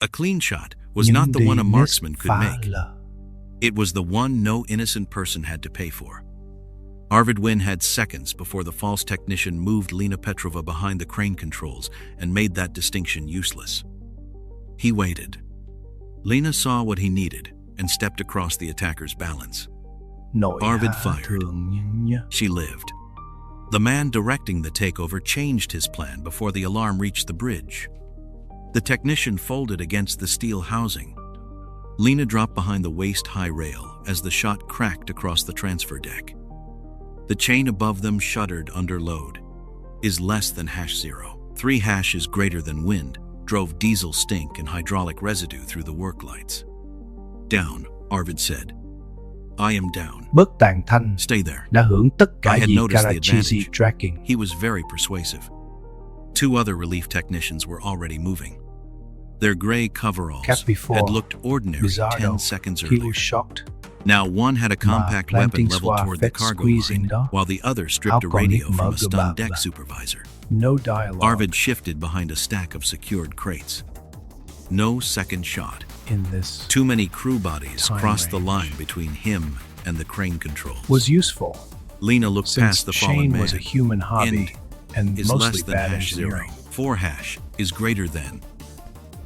A clean shot was not the one a marksman could make. It was the one no innocent person had to pay for. Arvid had seconds before the false technician moved Lena Petrova behind the crane controls and made that distinction useless. He waited. Lena saw what he needed and stepped across the attacker's balance. Arvid fired. She lived. The man directing the takeover changed his plan before the alarm reached the bridge. The technician folded against the steel housing. Lena dropped behind the waist-high rail as the shot cracked across the transfer deck. The chain above them shuddered under load. Is less than #0. 3 is greater than wind, drove diesel stink and hydraulic residue through the work lights. Down, Arvid said. I am down. Bức tàn thanh Stay there. đã hưởng tất cả I had gì noticed the Karachi's advantage. tracking. He was very persuasive. 2 other relief technicians were already moving. Their gray coveralls Cap before, had looked ordinary Bizarro, 10 seconds he earlier. was shocked. Now one had a compact weapon planting leveled xóa toward the phép cargo squeezing line, đó. while the other stripped a Áo còn radio nít from mờ a stunned deck gập. supervisor. No dialogue. Arvid shifted behind a stack of secured crates. No second shot. In this Too many crew bodies time crossed the range. line between him and the crane controls. was useful, Lena looked since past the fallen Shane man. was a human hobby and Is mostly less than bad #0. engineering. 4 is greater than.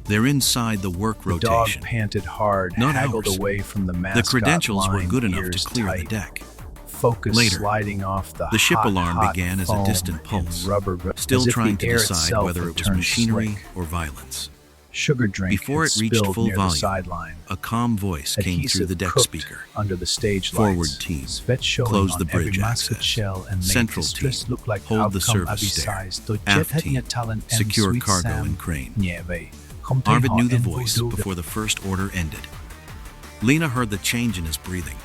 They're inside the work The dog rotation. panted hard, Not haggled ours. away from the The mascot credentials were line, good enough ears to clear tight, the deck. focus Later, sliding off the ship hot, alarm hot began as a foam distant and pulse, rubber, still as if trying the to air decide itself whether had it was turned machinery slick. or violence. Sugar drink Before had it reached spilled full near the volume, sideline. A calm voice came through Adhesive the deck cooked speaker. under the stage Forward lights. team. Svet showing Close on the bridge every mascot access. shell and made Central distress team. look like Hold the outcome service stair. avisais. Tôi Aft chết hết team. nhà talent em Secure sweet cargo Sam. and crane. Nhẹ vậy. Không thấy Arvid họ knew the em voice voodoo được. before the first order ended. Lena heard the change in his breathing.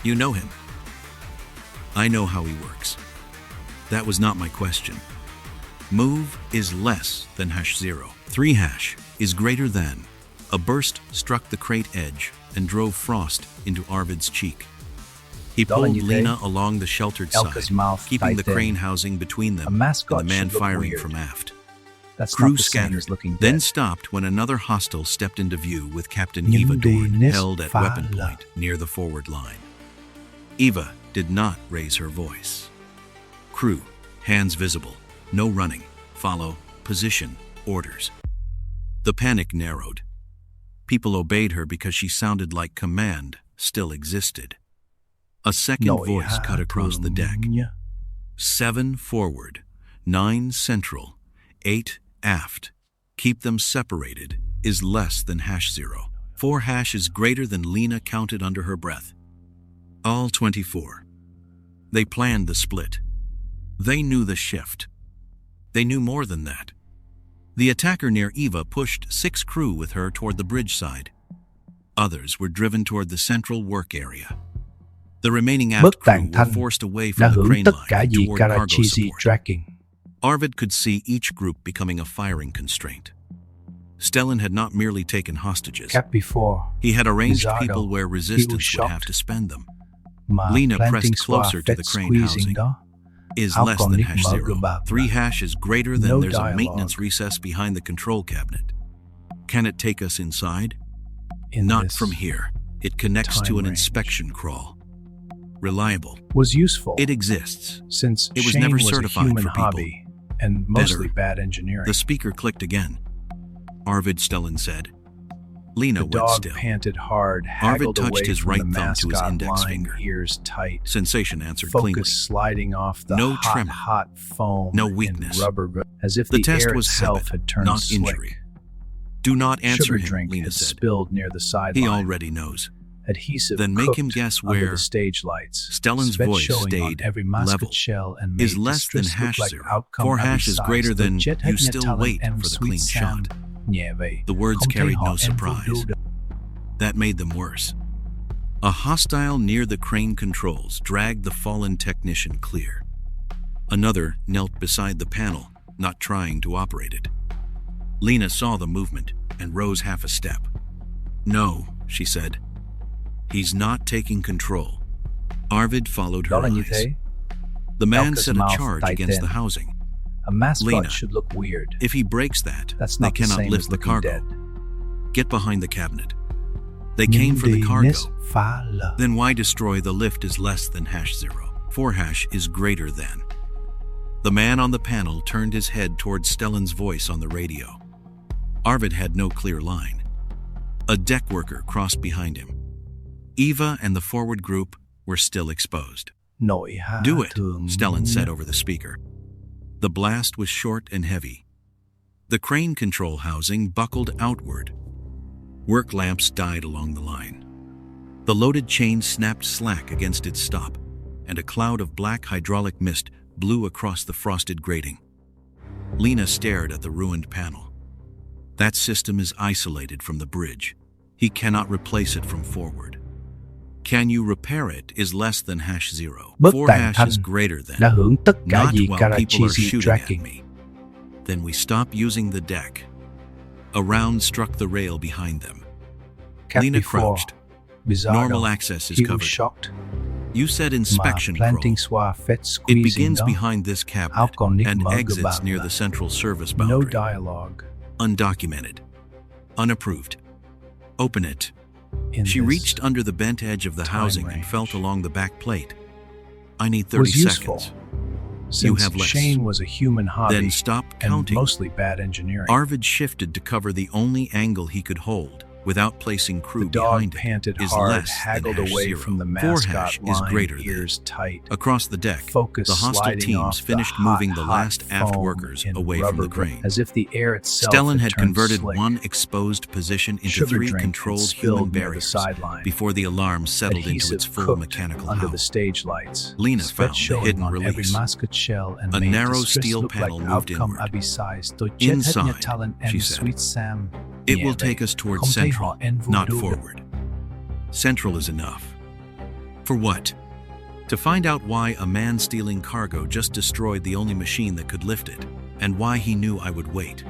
You know him. I know how he works. That was not my question. Move is less than #0. 3 is greater than. A burst struck the crate edge and drove frost into Arvid's cheek. He Đó là pulled như thế. Lena along the sheltered Elka's side, mouth keeping the tight in. crane housing between A them mascot and the man should look firing weird. from aft. That's Crew not the same scattered, as looking then dead. stopped when another hostile stepped into view with Captain Nhưng Eva đi Dorn nếp held at phá weapon là- point near the forward line. Eva did not raise her voice. Crew, hands visible, no running, follow, position, orders. The panic narrowed. People obeyed her because she sounded like command still existed. A second Nội voice hạ cut across the thường deck. nhé. 7 forward, 9 central, 8 aft. Keep them separated is less than #0. 4 is greater than Lena counted under her breath. All 24. They planned the split. They knew the shift. They knew more than that. The attacker near Eva pushed 6 crew with her toward the bridge side. Others were driven toward the central work area. The remaining aft Bức crew tàn were thanh forced away đã from the hưởng crane tất cả line gì toward cargo Karachi's support. tracking. Arvid could see each group becoming a firing constraint. Stellan had not merely taken hostages. Cap before, He had arranged Bizarro, people where he was resistance would have shocked. to spend them. mà Lena planting pressed xóa closer to phép the crane squeezing housing. đó. Is Áo less còn than nít mờ #0. gập. 3 is greater than No there's a dialogue. maintenance recess behind the control cabinet. Can it take us inside? In Not this from here. It connects time to an range. inspection crawl. Reliable. was useful It exists. since it was Shane never was a certified human for people. hobby and mostly bad engineering. The speaker clicked again. Arvid, Stellan said. Lena The went dog still. panted hard, Arvid haggled touched away his from right the thumb to his mascot index line, finger. ears tight. Sensation answered Focus cleanly. sliding off the No hot, tremor. hot foam No and weakness. rubber, as if The the, test air was itself habit, had turned not slick. injury. Do not answer Sugar him, drink Lena had said. spilled near the sideline. He already knows. Adhesive Then make him cooked guess under where. the stage lights. Stellan's Svet voice showing stayed on every mascot level. shell and Is made less than distress look like #0. outcome 4 is avisais. greater than Tôi chết hết you nhà still talent wait em for the sweet clean Sam. shot. Nhẹ vậy. The words Không thấy carried họ no em surprise. voodoo được. That made them worse. A hostile near the crane controls dragged the fallen technician clear. Another knelt beside the panel, not trying to operate it. Lena saw the movement and rose half a step. No, she said. He's not taking control. Arvid followed her Đó là như eyes. thế. The man Elka's set a mouth charge tight against then. the housing. A mascot Lena, should look weird. If he breaks that, That's they not the cannot same lift as the looking cargo. dead. Get behind the cabinet. They came for the cargo. Then why destroy the lift is less than #0? 4# is greater than. The man on the panel turned his head towards Stellan's voice on the radio. Arvid had no clear line. A deck worker crossed behind him. Eva and the forward group were still exposed. Do it, Stellan said over the speaker. The blast was short and heavy. The crane control housing buckled outward. Work lamps died along the line. The loaded chain snapped slack against its stop, and a cloud of black hydraulic mist blew across the frosted grating. Lena stared at the ruined panel. That system is isolated from the bridge. He cannot replace it from forward. Can you repair it is less than #0. 4# is greater than. đã hưởng tất cả Not gì while people are Karachi's shooting at tracking. me. Then we stop using the deck. A round struck the rail behind them. Lena crouched. Normal access is He was covered. shocked. You said inspection planting crawl. xóa phết It squeezing begins đó. behind this cabinet Áo còn nick and mug exits about near that. the central service No boundary. dialogue. Undocumented. Unapproved. Open it. In She this reached under the bent edge of the time housing and range. felt along the back plate. I need 30 was useful. seconds. Since have less. Shane was a human hobby Then stop and counting. mostly bad engineering. Arvid shifted to cover the only angle he could hold without placing crew The dog behind it. panted Is hard, less haggled than away #0. from the 4# mascot is line, greater than. ears tight. Across the deck, Focus the hostile sliding teams off the finished hot, moving the hot last aft foam workers in away from the rubber, crane. as if the air itself Stellan had turned converted slick. one exposed position into Sugar 3 drink controlled had human spilled near the barriers sideline. before the alarm settled into its Adhesive full cooked mechanical under howl. the stage lights. Lena Sweat found the showing hidden on every release. musket shell and A made narrow distress steel look panel like moved outcome inward. abysized. Inside, talent she and said. sweet Sam. It will take us towards central, not forward. Central is enough. For what? To find out why a man stealing cargo just destroyed the only machine that could lift it, and why he knew I would wait.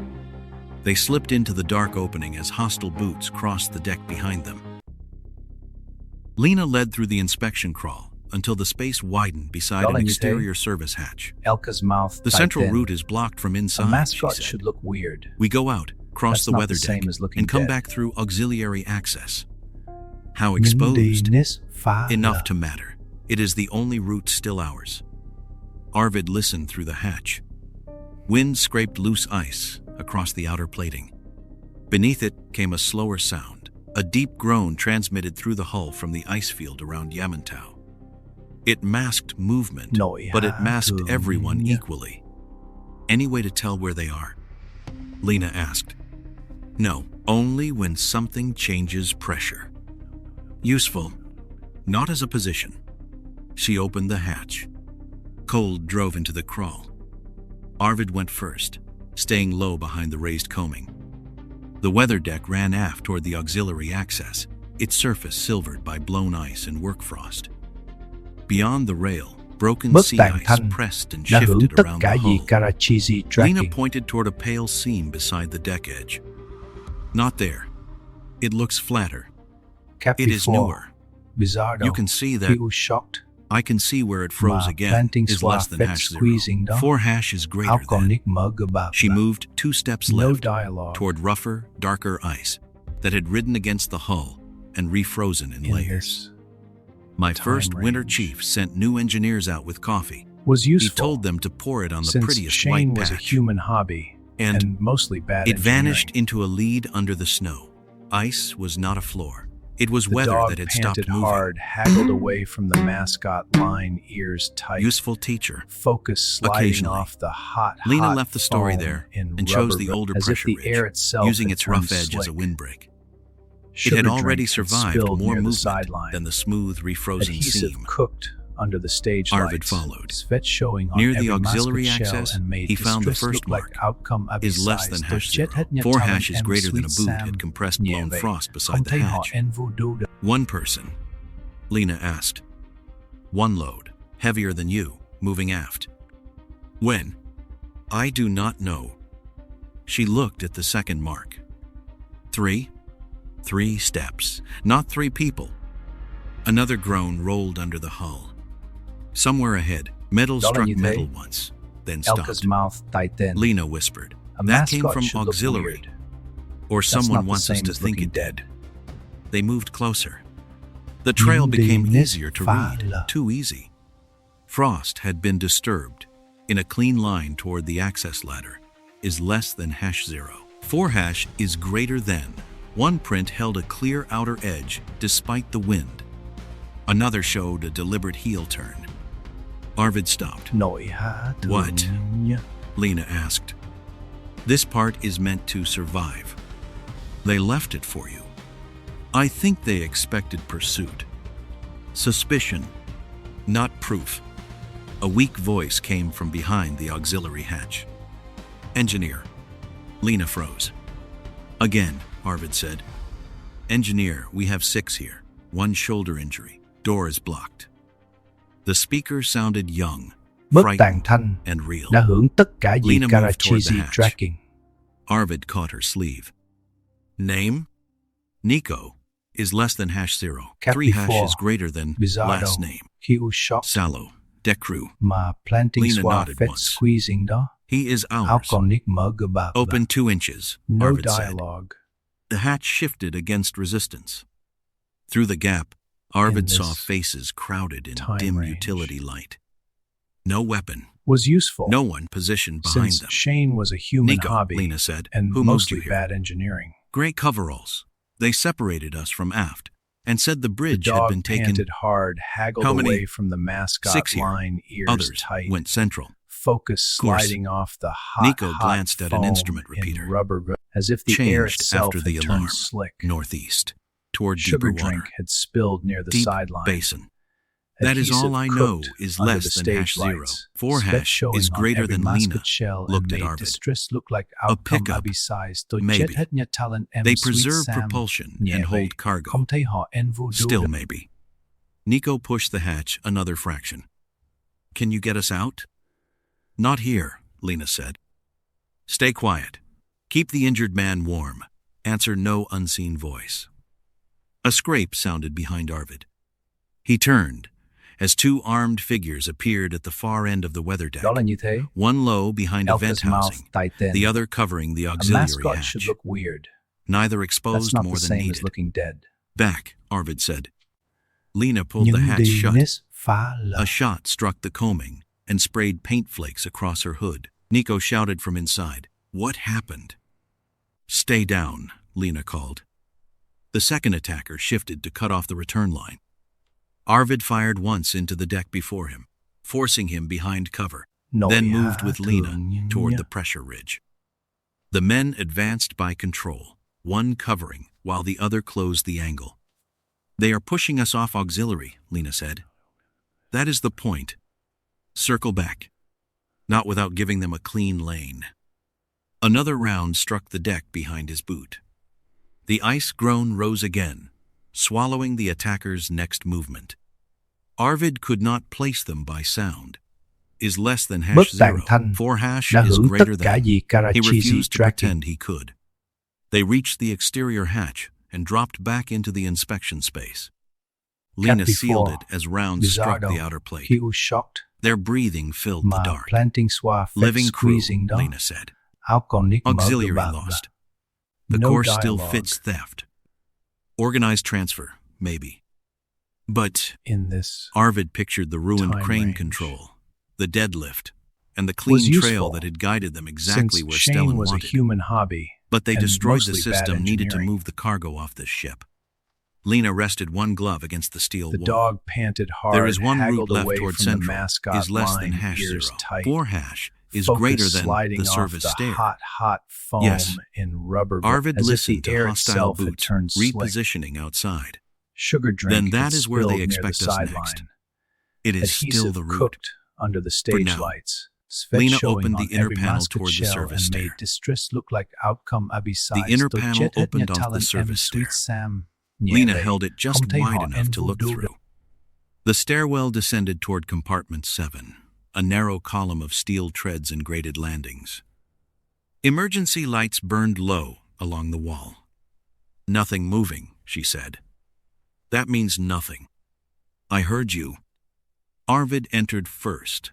They slipped into the dark opening as hostile boots crossed the deck behind them. Lena led through the inspection crawl until the space widened beside an exterior service hatch. Elka's mouth The central tightened. route is blocked from A inside, she mascot said. should look weird. We go out, cross That's the not weather the same deck, as looking and come dead. back through auxiliary access. How exposed? Enough to matter. It is the only route still ours. Arvid listened through the hatch. Wind scraped loose ice across the outer plating. Beneath it came a slower sound. A deep groan transmitted through the hull from the ice field around Yamantau. It masked movement, but it masked everyone equally. Any way to tell where they are? Lena asked. No, only when something changes pressure. Useful, not as a position. She opened the hatch. Cold drove into the crawl. Arvid went first, staying low behind the raised coaming. The weather deck ran aft toward the auxiliary access, its surface silvered by blown ice and work frost. Beyond the rail, broken Bức sea tàn ice thanh pressed and đã hưởng shifted tất around cả the gì hull. Karachi's Lena tracking. pointed toward a pale seam beside the deck edge. Not there. It looks flatter. It is newer. Bizarro. You can see He that. was shocked. I can see where it froze Mà again planting is xóa less than phết #0. squeezing đó. 4# is greater Áo còn than. nick mug about She that. moved 2 steps No left dialogue. toward rougher, darker ice that had ridden against the hull and refrozen in In layers. this My time first winter range. chief sent new engineers out with coffee. was He useful. told them to pour it on the Since prettiest Shane white was a patch. human hobby And mostly bad it vanished engineering. into a lead under the snow. Ice was not a floor. It was The weather dog that had panted stopped moving. hard, haggled away from the mascot line, ears tight. Useful teacher. Focus sliding Occasionally. off the hot, Lena hot left the story foam there in and chose rubber, the older as if pressure the ridge, air itself using had its rough turned edge as a slick. windbreak. It Sugar had drink already had survived spilled more near the movement sideline. than the smooth, refrozen Adhesive seam. cooked under the stage Arvid lights. followed. Sweat showing on Near the every auxiliary musket shell access, and made he found the distress first look mark like outcome is less than abysized. #0. 4# is greater than a boot had compressed blown frost beside the hatch. One person, Lena asked. One load, heavier than you, moving aft. When? I do not know. She looked at the second mark. 3? 3 steps, not 3 people. Another groan rolled under the hull. Somewhere ahead, metal struck metal once, then stopped. Elka's mouth tightened. Lena whispered. A That came mascot from should look auxiliary. weird. Or someone wants us to think it did. They moved closer. The trail became easier to read, too easy. Frost had been disturbed. In a clean line toward the access ladder is less than #0. 4# is greater than. One print held a clear outer edge despite the wind. Another showed a deliberate heel turn. Arvid stopped. What? Lena asked. This part is meant to survive. They left it for you. I think they expected pursuit. Suspicion, not proof. A weak voice came from behind the auxiliary hatch. Engineer. Lena froze. Again, Arvid said. Engineer, we have 6 here. 1 shoulder injury. Door is blocked. The speaker sounded young, frightened, and real. Đã hưởng tất cả gì Lena moved toward the Karachi's hatch. tracking. Arvid caught her sleeve. Name? Nico is less than #0. Cap 3# before. is greater than Bizarro. last name. Kill shot Sallow. Deck crew. mà planting Lena swap nodded fed once. squeezing đó. He is Áo ours. còn nick mở gờ bạc. Open 2 inches, No Arvid said. dialogue. The hatch shifted against resistance. Through the gap, Arvid saw this faces crowded in time dim range. utility light. No weapon, Was useful. no one positioned behind Since them. Shane was a human Nico, hobby Lena said. and Who moved you mostly here? bad engineering. Gray coveralls. They separated us from aft and said the The bridge had dog been taken. panted hard, haggled How many? away from the mascot 6 here. line, ears Others tight, went central. focus course. sliding off the hot, Nico hot glanced at an foam instrument in repeater. rubber, as if the air Changed itself after the had alarm. turned slick. Northeast, toward Sugar deeper drink water. had spilled near the Deep sideline. basin. That is all I Adhesive know cooked is under less the than stage #0. lights. 4# Sweat showing is on greater every than musket Lena. shell Looked and at made Arvid. distress look like A outcome pickup. abby-sized. Tôi Maybe. chết hết nhà talent em They sweet preserve Sam. propulsion Nhẹ and vậy. hold cargo. Không thấy họ en vô Still đâu. maybe. Nico pushed the hatch another fraction. Can you get us out? Not here, Lena said. Stay quiet. Keep the injured man warm. Answer no unseen voice. A scrape sounded behind Arvid. He turned as 2 armed figures appeared at the far end of the weather deck. Đó là như thế. One low behind a vent Elka's mouth housing, tight then. the other covering the A auxiliary mascot hatch. should look weird. Neither That's exposed not more the than same needed. as looking dead. Back, Arvid said. Lena pulled the Nhưng hatch đi shut. nết phá lờ. A shot struck the combing and sprayed paint flakes across her hood. Nico shouted from inside. What happened? Stay down, Lena called. The second attacker shifted to cut off the return line. Arvid fired once into the deck before him, forcing him behind cover, then moved with Lena toward the pressure ridge. The men advanced by control, one covering while the other closed the angle. They are pushing us off auxiliary, Lena said. That is the point. Circle back. Not without giving them a clean lane. Another round struck the deck behind his boot. The ice groan rose again, swallowing the attacker's next movement. Arvid could not place them by sound. Is less than Bất tàn #0. thanh 4# đã is hưởng tất greater cả than. gì He Karachi's refused to tracking. pretend he could. They reached the exterior hatch and dropped back into the inspection space. Lena sealed it as rounds struck the outer plate. Kill shot Their breathing filled the mà dark. planting swap fed Living crew, squeezing đó. Lena said. Áo còn nick mở gờ Auxiliary bạc lost. là. The No course still dialogue. fits theft. Organized transfer, maybe. But In this Arvid pictured the ruined time crane range. control, the deadlift, and the was clean trail useful, that had guided them exactly since where Shane Stellan was a wanted. human hobby. But they and destroyed the mostly bad system needed to engineering. move the cargo off this ship. Lena rested one glove against the steel The wall. dog panted hard, There is one route haggled left away toward from central, the mascot is less than line, ears #0. tight. 4# is Focus greater than sliding the off service the stair. hot foam Yes. in rubber, Arvid as if listened the to air hostile itself had boots turned slick. repositioning outside. Sugar drink Then that had is where they spilled near expect the us sideline. next. It is still Adhesive the route. cooked under the stage now. lights. Svet Lena showing opened on the inner every panel musket toward the shell service and made stair. distress look like outcome abby-sized. The inner Tôi panel chết hết opened nhà off the talent service em stair. sweet Sam. Nhẹ Lena vậy. held it just Không thấy wide họ enough en to vô look đâu through. đâu. The stairwell descended toward compartment 7, a narrow column of steel treads and grated landings. Emergency lights burned low along the wall. Nothing moving, she said. That means nothing. I heard you. Arvid entered first.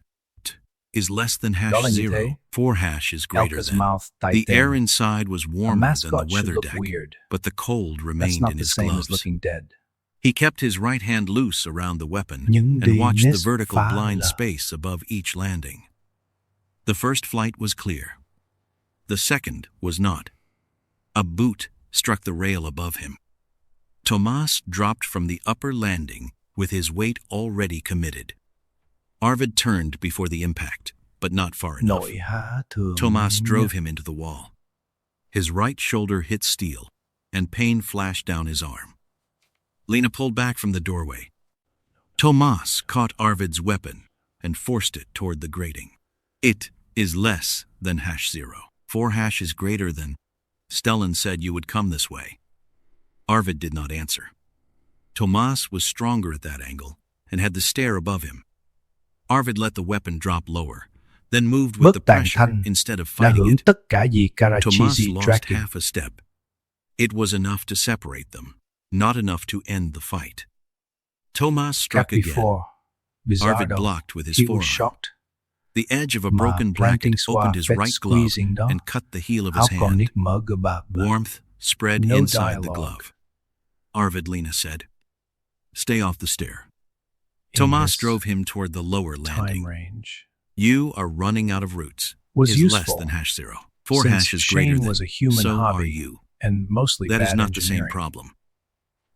is less than Đó là hash như thế. 0. 4 hash is greater Elka's than. mouth The tightened. air inside was A warmer than the mascot should weather look deck, weird. but the cold That's remained not in the his same as gloves. looking dead. He kept his right hand loose around the weapon Nhưng and đi watched the nết vertical phá blind lờ. space above each landing. The first flight was clear. The second was not. A boot struck the rail above him. Tomas dropped from the upper landing with his weight already committed. Arvid turned before the impact, but not far enough. Nội há thường Tomas drove nhất. him into the wall. His right shoulder hit steel, and pain flashed down his arm. Lena pulled back from the doorway. Tomas caught Arvid's weapon and forced it toward the grating. It is less than hash 0. 4 hash is greater than. Stellan said you would come this way. Arvid did not answer. Tomas was stronger at that angle and had the stair above him. Arvid let the weapon drop lower, then moved with the Bất tàn pressure thanh instead of đã fighting hưởng it. tất cả gì Tomas Karachizi lost Dragon. half a step. It was enough to separate them, not enough to end the fight. Tomas struck Как again. before, Arvid Bizardo, blocked with his he was forearm. shocked. The edge of a Mà broken planting bracket xoa opened his phết right glove squeezing đó. and cut the heel of Áo his còn hand. nít mở gờ bạc. Warmth spread No inside the dialogue. glove. Arvid, Lena said. Stay off the stair. In Tomas this drove him toward the lower landing. time range You are running out of routes. was Is useful. less than hash 0. 4 Since hash is greater Shane than. was a human So hobby are you. and mostly That bad is not the same engineering. problem.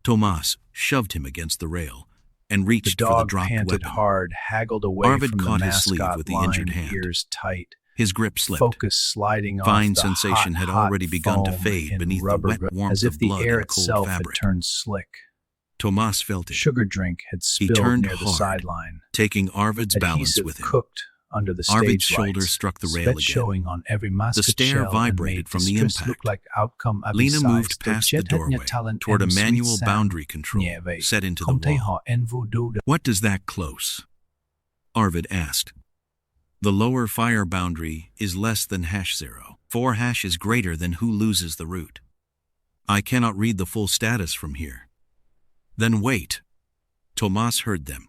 Tomas shoved him against the rail and The reached for the dog dropped panted weapon. hard, haggled away Arvid from the caught his sleeve mascot with the injured line, hand. ears tight, His grip slipped. focus sliding Fine off the sensation hot, had hot already begun to foam fade in beneath the rubber, wet warmth as if of the blood air and cold itself fabric. had turned slick. Tomas felt it. Sugar drink had spilled turned near the hard, sideline. taking Arvid's balance Adhesive with him. cooked under the Arvid's stage shoulder lights. struck the rail Sweat again. showing on every musket The stair shell and vibrated made from the distress impact. look like outcome Lena moved abisized. past the Jet had doorway talent toward a and sweet manual sound. boundary control Nhẹ vậy, set into the không thấy wall. họ en voodoo được. What does that close? Arvid asked. The lower fire boundary is less than hash 0. 4 hash is greater than who loses the route. I cannot read the full status from here. Then wait. Tomas heard them.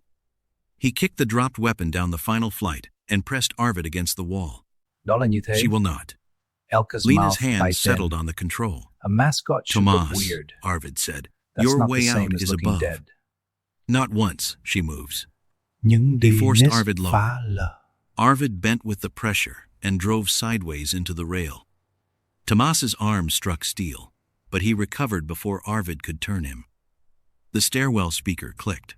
He kicked the dropped weapon down the final flight and pressed Arvid against the wall. Đó là như thế. She will not. Elka's Lena's mouth hand tightened. settled on the control. A mascot should look Tomas, weird. Arvid said, That's your not way the same out as is looking above. dead. Not once, she moves. Nhưng He đi forced nết Arvid lower. phá lờ. Arvid bent with the pressure and drove sideways into the rail. Tomas's arm struck steel, but he recovered before Arvid could turn him. The stairwell speaker clicked.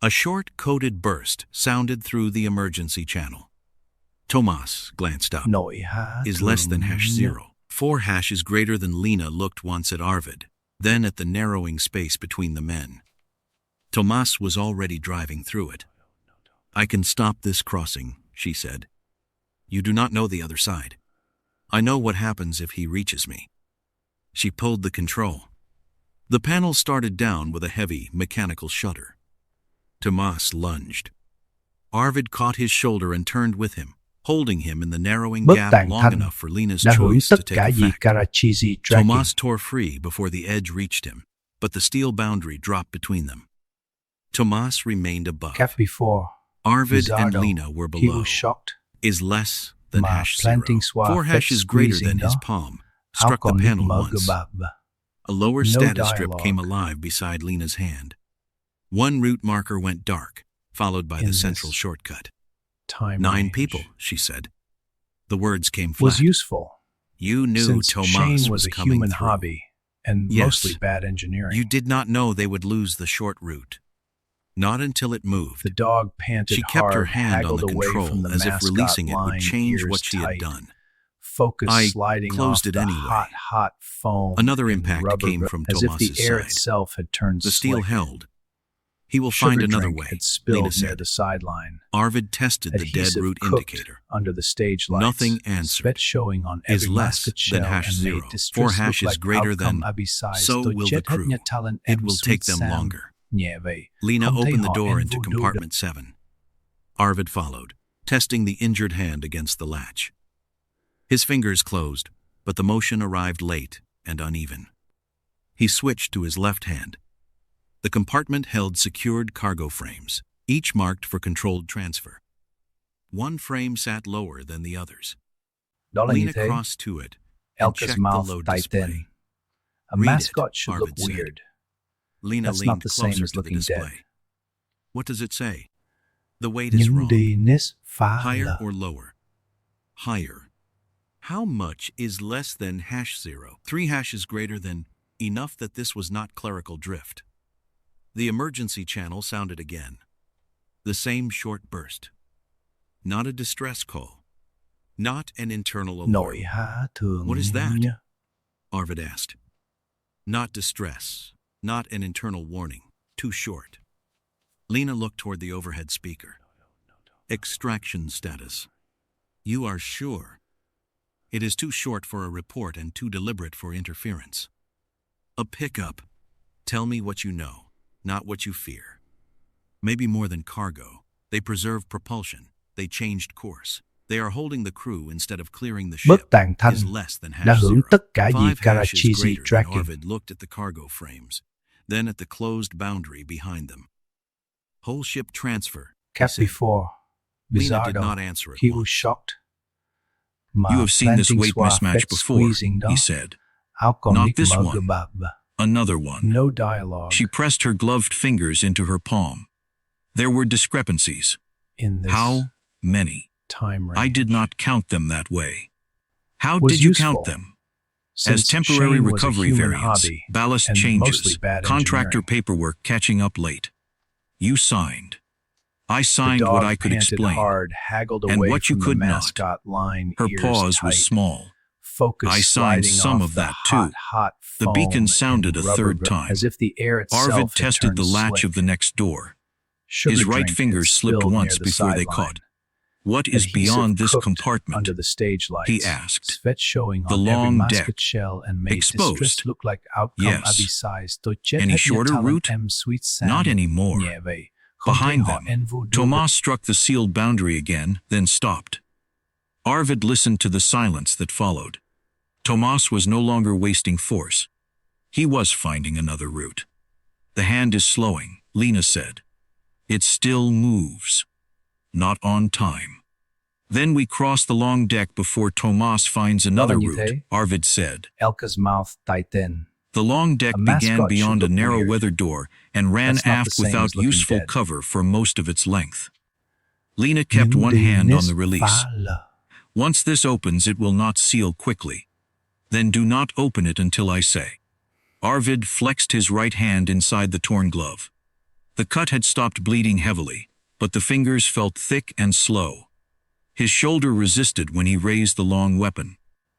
A short, coded burst sounded through the emergency channel. Tomas glanced up. Nội há Is less than hash thường 0. 4 hash is greater than. Lena looked once at Arvid, then at the narrowing space between the men. Tomas was already driving through it. I can stop this crossing, she said. You do not know the other side. I know what happens if he reaches me. She pulled the control. The panel started down with a heavy, mechanical shudder. Tomas lunged. Arvid caught his shoulder and turned with him, holding him in the narrowing Bất gap tàn long thanh enough for Lena's đã hưởng choice tất to take cả gì effect. Karachizi Dragon. Tomas tore free before the edge reached him, but the steel boundary dropped between them. Tomas remained above. Cap before, Arvid and Bizardo, Lena were he below. was shocked. Is less than Mà hash 0. planting xoa 4 hash phết is greater squeezing than his đó. palm. Áo Struck the còn nít panel mở gờ once. bạc. A lower No status strip dialogue. came alive beside Lena's hand. One route marker went dark, followed by In the central this shortcut. Time 9 range people, she said. The words came was flat. useful. You knew Since Tomas Shane was a coming human through. hobby and Yes. mostly bad engineering. You did not know they would lose the short route. Not until it moved. The dog panted She kept hard, her hand on haggled the away from control the as if mascot releasing it would line, change ears what she had tight. done. Focus I sliding closed off it the anyway. hot foam. Another and impact rubber came from as if the Tomas's air side. itself had turned The steel slick. held. He will Sugar find another drink way, had spilled Lena near said. the sideline. Arvid tested the dead Adhesive route cooked indicator. under the stage lights. Nothing answered. Sweat showing on Is every less musket shell than hash and 0. made distress 4 look hash is like greater outcome than. abisized. So Tôi will the chết hết crew. nhà talent It em will sweet take them sound. longer. Nhẹ vậy. Lena Không thấy opened the họ door en into voodoo compartment 7. Arvid followed, testing the injured hand against the latch. His fingers closed, but the motion arrived late and uneven. He switched to his left hand. The compartment held secured cargo frames, each marked for controlled transfer. One frame sat lower than the others. Đó là như Lena thế. crossed to it and Elka's checked the mouth load tightened. display. A Read mascot it, should look Arvid said. weird. Lena That's not leaned the same closer as to the looking dead. display. What does it say? The weight is Nhưng wrong. đi nís phá Higher là. or lower? Higher. How much is less than #0? 3 hashes greater than, enough that this was not clerical drift. The emergency channel sounded again. The same short burst. Not a distress call. Not an internal alarm. Nội hạ thường What is that? nhá. Arvid asked. Not distress. Not an internal warning. Too short. Lena looked toward the overhead speaker. Extraction status. You are sure? It is too short for a report and too deliberate for interference. A pickup. Tell me what you know, not what you fear. Maybe more than cargo. They preserve propulsion. They changed course. They are holding the crew instead of clearing the Bất ship. tàn thanh Is less than đã hưởng #0. tất cả gì 5 hashes Karachi's greater than tracking. Arvid looked at the cargo frames, then at the closed boundary behind them. Whole ship transfer, he Cap said. before. Lena did Bizarro. not answer at He was once. shocked. You have seen this weight mismatch before, he said. Not this one. Another one. No dialogue. She pressed her gloved fingers into her palm. There were discrepancies. In this How many? time range. I did not count them that way. How Was did you useful, count them? since As temporary Shane was a recovery human variants, hobby ballast and mostly changes, bad contractor engineering. paperwork catching up late. You signed. I The signed dog what I could panted explain. hard, haggled and away what you from could the not. mascot line, Her ears pause tight, was small. focus I signed sliding some off of the that, hot, too. hot The foam beacon sounded and a rubber third grip, time. as if the air itself Arvid had tested turned the latch slick. of the next door. Sugar His right drink finger had slipped spilled once near the before they sideline. caught. What is Adhesive beyond this cooked compartment? under the stage lights. He asked. Svet showing The on every long musket deck. shell and made Exposed. distress look like outcome Yes. abi size. To jet Any het shorter Natalan route? em sweet Sam. Not anymore. Nhẹ vậy. Không Behind thấy họ them, en vô đưa. Tomas struck the sealed boundary again, then stopped. Arvid listened to the silence that followed. Tomas was no longer wasting force. He was finding another route. The hand is slowing, Lena said. It still moves. Not on time. Then we cross the long deck before Tomas finds another như route, thế. Arvid said. Elka's mouth tightened. The long deck A mascot began should beyond a look narrow weird. weather door and ran That's not the aft same without as looking useful dead. cover for most of its length. Lena kept Nhưng one đi hand on nís the release. phá là. Once this opens, it will not seal quickly. Then do not open it until I say. Arvid flexed his right hand inside the torn glove. The cut had stopped bleeding heavily, but the fingers felt thick and slow. His shoulder resisted when he raised the long weapon.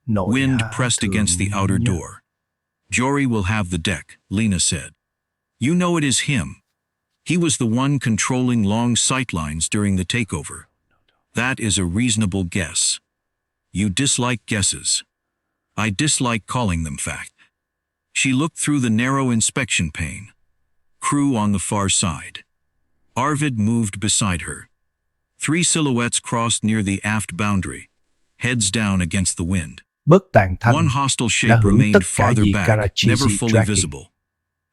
Nội Wind hạ pressed thường against the outer nhá. door. Jory will have the deck, Lena said. You know it is him. He was the one controlling long sightlines during the takeover. That is a reasonable guess. You dislike guesses. I dislike calling them fact. She looked through the narrow inspection pane. Crew on the far side. Arvid moved beside her. 3 silhouettes crossed near the aft boundary, heads down against the wind. Bất tàn thanh One hostile đã shape hưởng remained tất cả farther gì back, Karachi's never fully tracking. visible.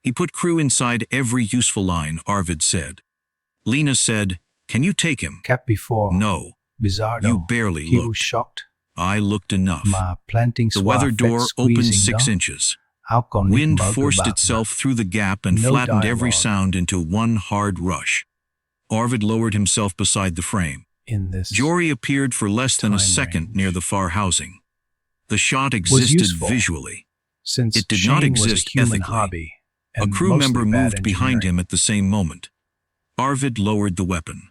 He put crew inside every useful line, Arvid said. Lena said, Can you take him? Cap before. No. Bizarro. You barely He was looked. shocked. I looked enough. Mà planting The weather xóa door phép opened squeezing 6 đó. inches. Áo còn nít Wind mở cửa forced bạc itself bạc. through the gap and No flattened every dialogue. sound into one hard rush. Arvid lowered himself beside the frame. In this Jory appeared for less than a time second range. near the far housing. The shot existed useful. visually. since It did Shane not was a exist human ethically. hobby. A And crew mostly member bad moved behind engineering. him at the same moment. Arvid lowered the weapon.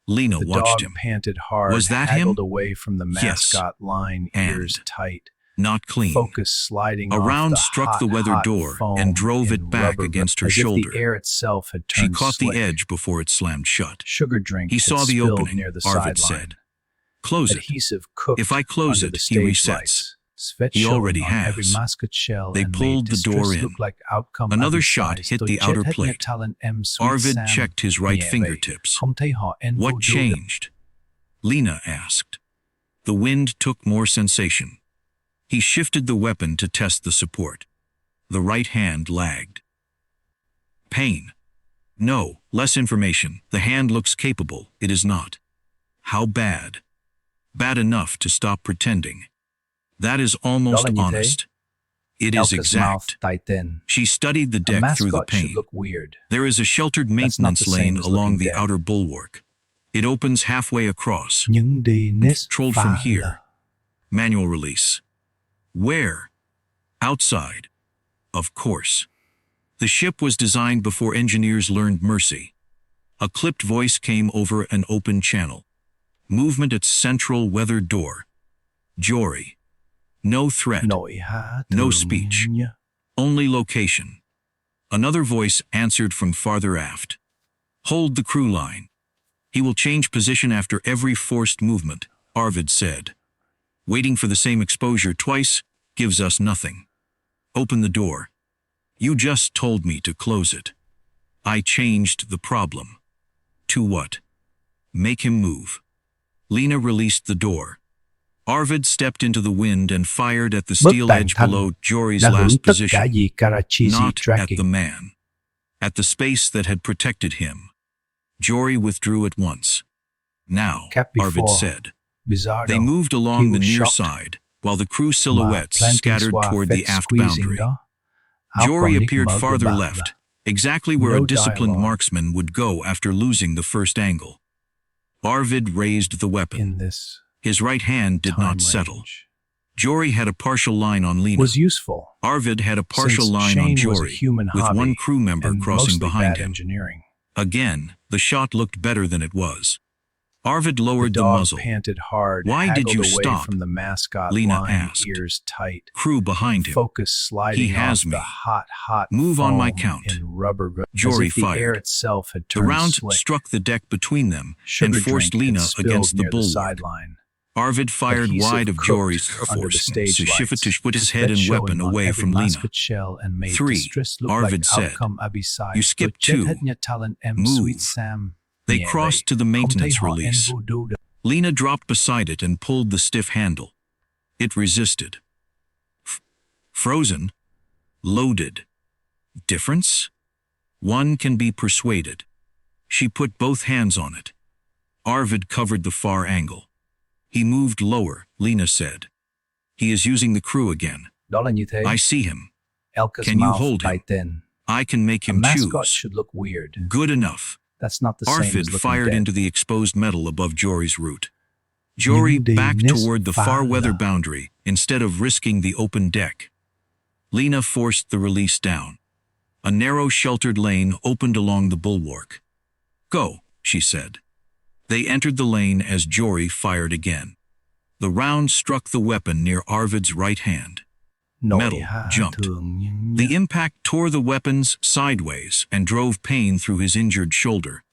Lena The watched dog him. panted hard, Was that haggled him? away from the Yes. mascot line, ears And tight, Not clean. focus sliding A off round the struck hot, the weather hot door foam and drove it in back rubber against grip, her as shoulder. If the air itself had She turned caught slick. the edge before it slammed shut. Sugar drink He had saw the spilled opening, near the Arvid sideline. said. Close it. Adhesive cooked If I close under it, the he stage resets. lights. Svet He showing already on every has. musket shell They and pulled made the door distress in. look like outcome Another of shot size. hit Tôi the chết outer hết plate. Natalan em sweet Arvid Sam. checked his right Nhẹ vậy, fingertips. không thấy họ en vô What đưa. changed? Lena asked. The wind took more sensation. He shifted the weapon to test the support. The right hand lagged. Pain. No, less information. The hand looks capable. It is not. How bad? Bad enough to stop pretending. That is almost honest. It is exact. She studied the deck through the pane. There is a sheltered maintenance lane along the outer bulwark. It opens halfway across. Controlled from here. Manual release. Where? Outside. Of course. The ship was designed before engineers learned mercy. A clipped voice came over an open channel. Movement at central weather door. Jory. No threat. No speech. Only location. Another voice answered from farther aft. Hold the crew line. He will change position after every forced movement, Arvid said. Waiting for the same exposure twice gives us nothing. Open the door. You just told me to close it. I changed the problem. To what? Make him move. Lena released the door. Arvid stepped into the wind and fired at the steel edge below Jory's last position. Not at the man. At the space that had protected him. Jory withdrew at once. Now, Arvid said. They moved along the near side, while the crew silhouettes scattered toward the aft boundary. Jory appeared farther left, exactly where a disciplined marksman would go after losing the first angle. Arvid raised the weapon. His right hand did not settle. Jory had a partial line on Lena. Arvid had a partial line on Jory, with one crew member crossing behind him. Again, the shot looked better than it was. Arvid lowered the muzzle. Why did you stop? Lena asked. Crew behind him. He has me. Move on my count. Jory fired. The round struck the deck between them and forced Lena against the bulwark. Arvid fired wide of Jory's force to shift to put his head and weapon away from Lena. 3, Arvid said. You skipped 2. Move. They crossed to the maintenance release. Lena dropped beside it and pulled the stiff handle. It resisted. Frozen. Loaded. Difference? One can be persuaded. She put both hands on it. Arvid covered the far angle. He moved lower, Lena said. He is using the crew again. I see him. Can you hold him? I can make him choose. Good enough. Arvid fired into the exposed metal above Jory's root. Jory backed toward the far weather boundary instead of risking the open deck. Lena forced the release down. A narrow sheltered lane opened along the bulwark. Go, she said. They entered the lane as Jory fired again. The round struck the weapon near Arvid's right hand. Metal jumped. The impact tore the weapons sideways and drove pain through his injured shoulder.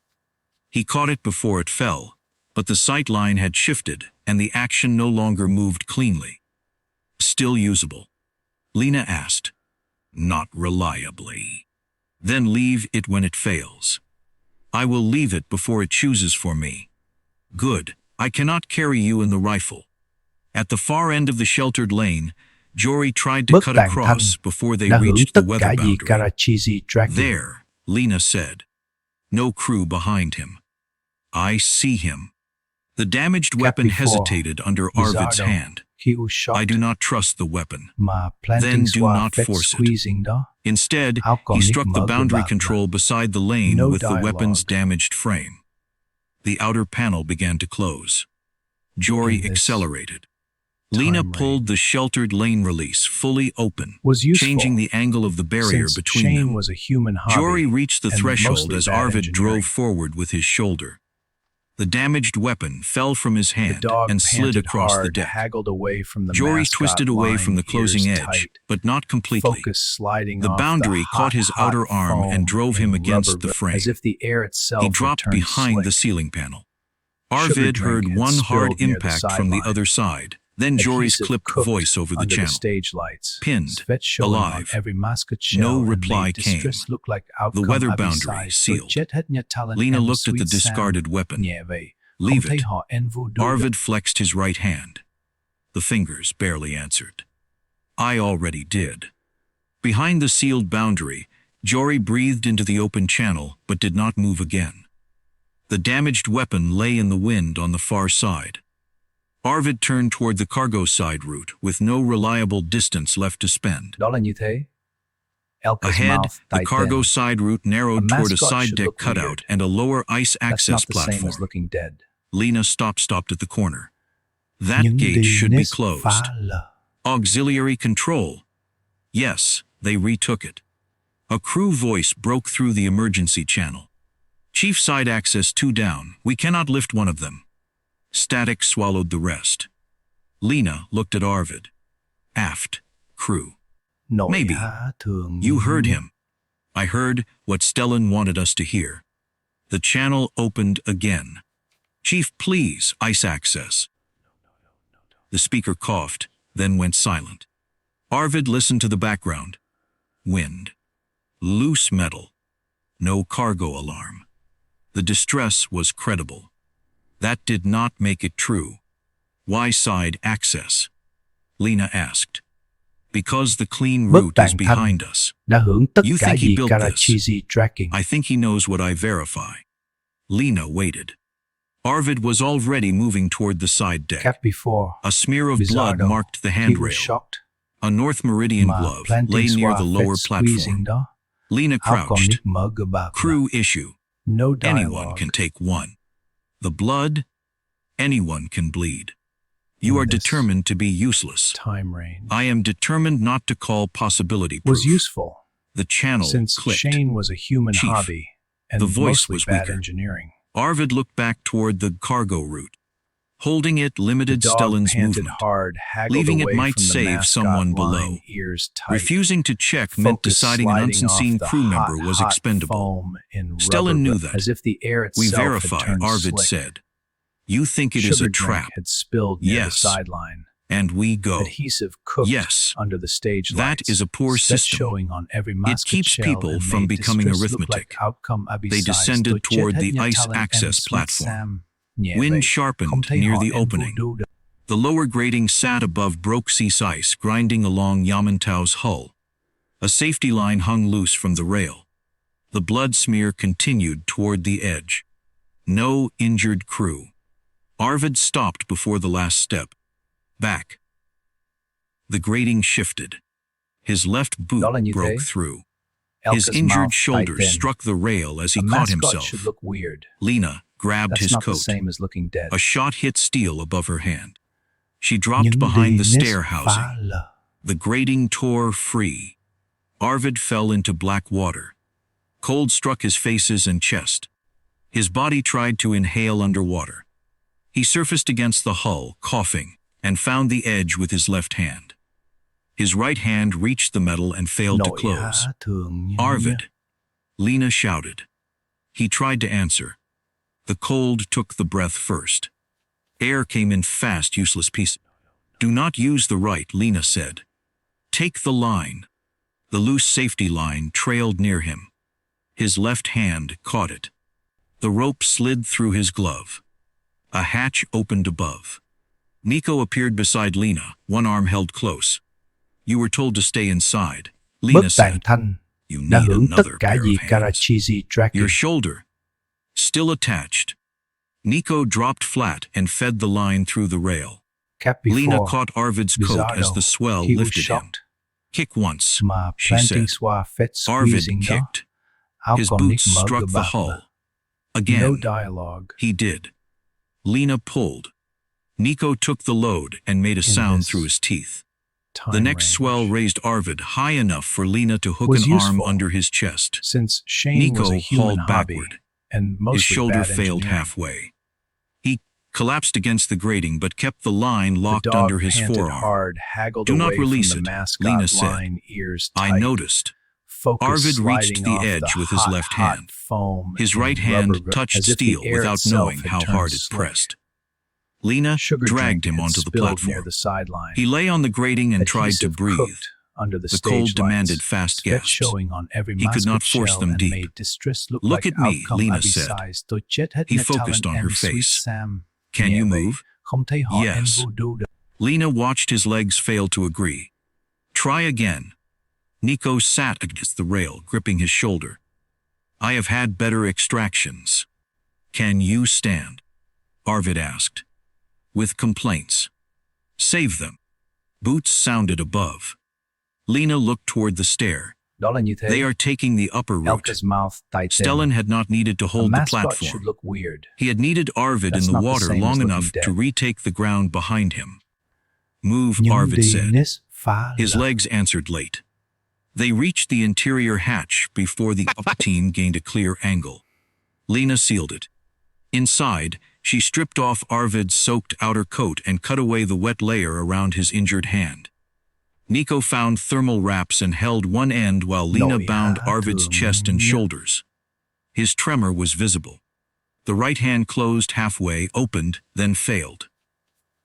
He caught it before it fell, but the sight line had shifted and the action no longer moved cleanly. Still usable? Lena asked. Not reliably. Then leave it when it fails. I will leave it before it chooses for me. Good, I cannot carry you in the rifle. At the far end of the sheltered lane, Jory tried to cut across before they reached the weather boundary. There, Lena said. No crew behind him. I see him. The damaged weapon hesitated under Arvid's hand. I do not trust the weapon. Then do not force it. Instead, he struck the boundary control beside the lane with the weapon's damaged frame. The outer panel began to close. Jory accelerated. Lena pulled the sheltered lane release fully open, changing the angle of the barrier between them. Jory reached the threshold as Arvid drove forward with his shoulder. The damaged weapon fell from his hand and slid across the deck. Jory twisted away from the closing edge, but not completely. The boundary caught his outer arm and drove him against the frame. He dropped behind the ceiling panel. Arvid heard one hard impact from the other side. Then Jory's clipped voice over the channel. Pinned, alive. No reply came. The weather boundary sealed. Lena looked at the discarded weapon. Leave it. Arvid flexed his right hand. The fingers barely answered. I already did. Behind the sealed boundary, Jory breathed into the open channel but did not move again. The damaged weapon lay in the wind on the far side. Arvid turned toward the cargo side route with no reliable distance left to spend. Đó là như thế. Elka's Ahead, mouth the cargo tightened. side route narrowed A toward a mascot side should deck look cutout weird. and a lower ice That's access not the same platform. as looking dead. Lena stopped at the corner. That Nhưng gate đi should be nết closed. phá lờ. Auxiliary control. Yes, they retook it. A crew voice broke through the emergency channel. Chief side access 2 down. We cannot lift one of them. Static swallowed the rest. Lena looked at Arvid. Aft. Crew. Nội Maybe. hạ thường You heard him. I heard what Stellan wanted us to hear. The channel opened again. Chief, please, ice access. The speaker coughed, then went silent. Arvid listened to the background. Wind. Loose metal. No cargo alarm. The distress was credible. That did not make it true. Why side access? Lena asked. Because the clean Bức route is tàng thanh behind us. đã hưởng tất You cả think he gì built Karachizi tracking. I think he knows what I verify. Lena waited. Arvid was already moving toward the side deck. Cap before. A smear of blood Bizarro. marked the He was handrail. shocked. A North Meridian Mà glove planting lay near swab the lower fed platform. squeezing đó. Lena Áo còn crouched. nít mỡ gờ bạc. Crew issue. No dialogue. Anyone can take one. The blood, anyone can bleed. You In are this determined to be useless. time range. I am determined not to call possibility proof. Was useful. The channel Since clicked. Shane was a human Chief, hobby and the voice mostly was bad weaker. engineering. Arvid looked back toward the cargo route. Holding it The limited dog Stellan's panted movement. hard, haggled Leaving it away might from the save mascot someone line, below. ears tight. Refusing to check meant Focus deciding an sliding unseen off the crew member hot, was hot expendable. foam in Stellan rubber, knew but that. as if the air We itself verify, had turned Arvid slick. said. You think it is Sugar a trap, drink had spilled near the Yes. sideline. and we go. Adhesive cooked Yes. under the stage That lights. is a poor Set system. showing on every It musket keeps shell people and from made becoming distress look arithmetic. like outcome They descended toward the ice access platform. Wind sharpened near the opening. The lower grating sat above broke sea ice grinding along Yamantau's hull. A safety line hung loose from the rail. The blood smear continued toward the edge. No injured crew. Arvid stopped before the last step. Back. The grating shifted. His left boot Đó là như broke thế. through. Elka's His injured mouth shoulder tightened. struck the rail as he A caught mascot himself. should look weird. Lena grabbed That's his not the coat. same as looking dead. A shot hit steel above her hand. She dropped Nhưng behind the đi nết stair phá housing. lờ. The grating tore free. Arvid fell into black water. Cold struck his faces and chest. His body tried to inhale underwater. He surfaced against the hull, coughing, and found the edge with his left hand. His right hand reached the metal and failed to Nội close. hạ thường như Arvid. Lena shouted. He tried to answer. The cold took the breath first. Air came in fast, useless pieces. Do not use the right, Lena said. Take the line. The loose safety line trailed near him. His left hand caught it. The rope slid through his glove. A hatch opened above. Nico appeared beside Lena, one arm held close. You were told to stay inside, Lena Bức tàng said. thanh You đã need hưởng tất another cả pair gì of hands. Karachizi tracking. Your shoulder, still attached. Nico dropped flat and fed the line through the rail. Cap before. Lena caught Arvid's coat as the swell He was lifted him. shocked. Kick once, Mà she planting said. swab fed Arvid squeezing đó. kicked. Áo His còn boots nít mỡ struck gờ the bạc hull. mà. Again, No dialogue. he did. Lena pulled. Nico took the load and made a sound this through his teeth. Time The next range. swell raised Arvid high enough for Lena to hook Was an arm useful. under his chest. Since Shane Nico was a human hauled hobby backward. and mostly His shoulder bad failed engineering. halfway. He collapsed against the grating but kept the line The locked dog under his panted forearm. hard, haggled Do not away release from the it, mascot Lena said. line, ears tight. I noticed. Focus Arvid reached sliding the off edge the with his hot, left hot hand. foam His and right hand rubber, touched as if the steel air without itself knowing had how turned hard it slick. pressed. Lena Sugar dragged drink him had onto the spilled near platform. the sideline. He lay on the grating and tried to Adhesive breathe. cooked under the The stage cold demanded lights. fast Sweat gasps. showing on every He could musket not force shell them and deep. made distress look Look like at me, outcome Lena Abby said. size. Tôi chết hết He nè focused talent on her em, sweet face. Sam. Can Nhẹ you vậy, move? không thấy họ em Yes. voodoo được. Lena watched his legs fail to agree. Try again. Nico sat against the rail, gripping his shoulder. I have had better extractions. Can you stand? Arvid asked. With complaints. Save them. Boots sounded above. Lena looked toward the stair. Đó là như thế. They are taking the upper route. Elka's mouth tightened. Stellan had not needed to hold A the mascot platform. should look weird. He had needed Arvid That's in the not the water same as long looking enough dead. to retake the ground behind him. Move, Nhưng Arvid đi said. nís phá His lờ. legs answered late. They reached the interior hatch before the up team gained a clear angle. Lena sealed it. Inside, she stripped off Arvid's soaked outer coat and cut away the wet layer around his injured hand. Nico found thermal wraps and held one end while Lena bound Arvid's chest and shoulders. His tremor was visible. The right hand closed halfway, opened, then failed.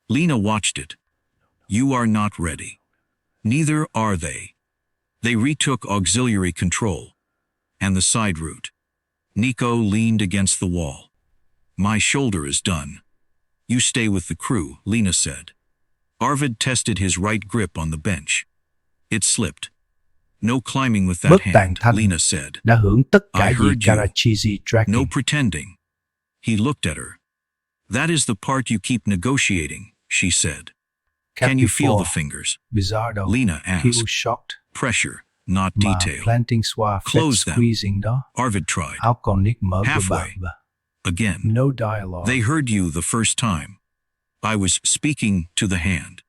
Lena watched it. You are not ready. Neither are they. They retook auxiliary control. And the side route. Nico leaned against the wall. My shoulder is done. You stay with the crew, Lena said. Arvid tested his right grip on the bench. It slipped. No climbing with that Bất tàn hand, thanh Lena said. đã hưởng tất cả I gì heard you. Karachizi tracking. No pretending. He looked at her. That is the part you keep negotiating, she said. Can you feel the fingers? Bizarro. Lena He was asked. shocked. Pressure, not Mà detail. planting xoa phép Close them. squeezing đó. Arvid tried. Áo còn nít mở của Halfway. bà. Again. No dialogue. They heard you the first time. I was speaking to the hand.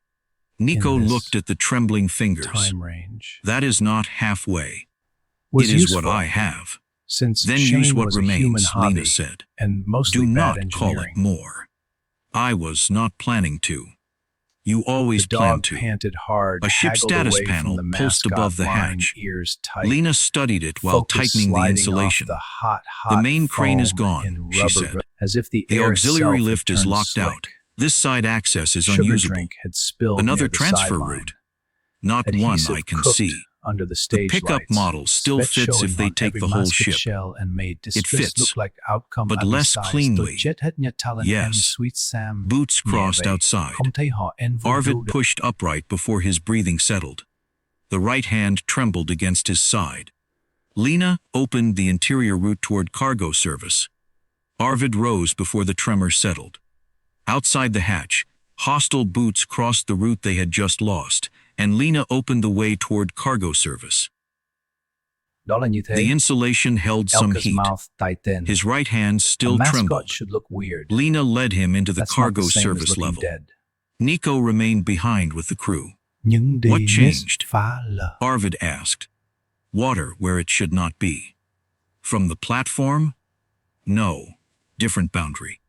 Nico In this looked at the trembling fingers. time range. That is not halfway. Was It is useful, what I have. since Then Shane use what was a human remains, hobby Lena said. and mostly Do bad not call it engineering. more. I was not planning to. You always The plan dog to. panted hard, A ship haggled status away panel from the pulsed mascot above the line, hatch. ears tight. Lena studied it while Focus tightening the sliding insulation. off the hot The main crane is foam gone, in she rubber said. as if the The air auxiliary itself had lift is turned locked slick. out. This side access is Sugar unusable. drink had spilled Another near the transfer sideline. route. Not one Adhesive I can cooked see. under the The stage pickup lights. model still Sweat fits showing if they on take every the whole musket ship. shell and made It distress fits, look like outcome but less size. cleanly. Jet had nhà talent Yes. and sweet Sam. Boots crossed Nhẹ vậy, outside. không thấy họ en vô Arvid đâu được. pushed upright before his breathing settled. The right hand trembled against his side. Lena opened the interior route toward cargo service. Arvid rose before the tremor settled. Outside the hatch, hostile boots crossed the route they had just lost, and Lena opened the way toward cargo service. Đó là như thế. The insulation held some Elka's heat. mouth tightened. His right hand A still mascot trembled. should look weird. Lena led him into the That's not cargo the same as service looking level. dead. Nico remained behind with the crew. Nhưng đi What nís changed? phá lờ. Arvid asked. Water where it should not be. From the platform? No. Different boundary.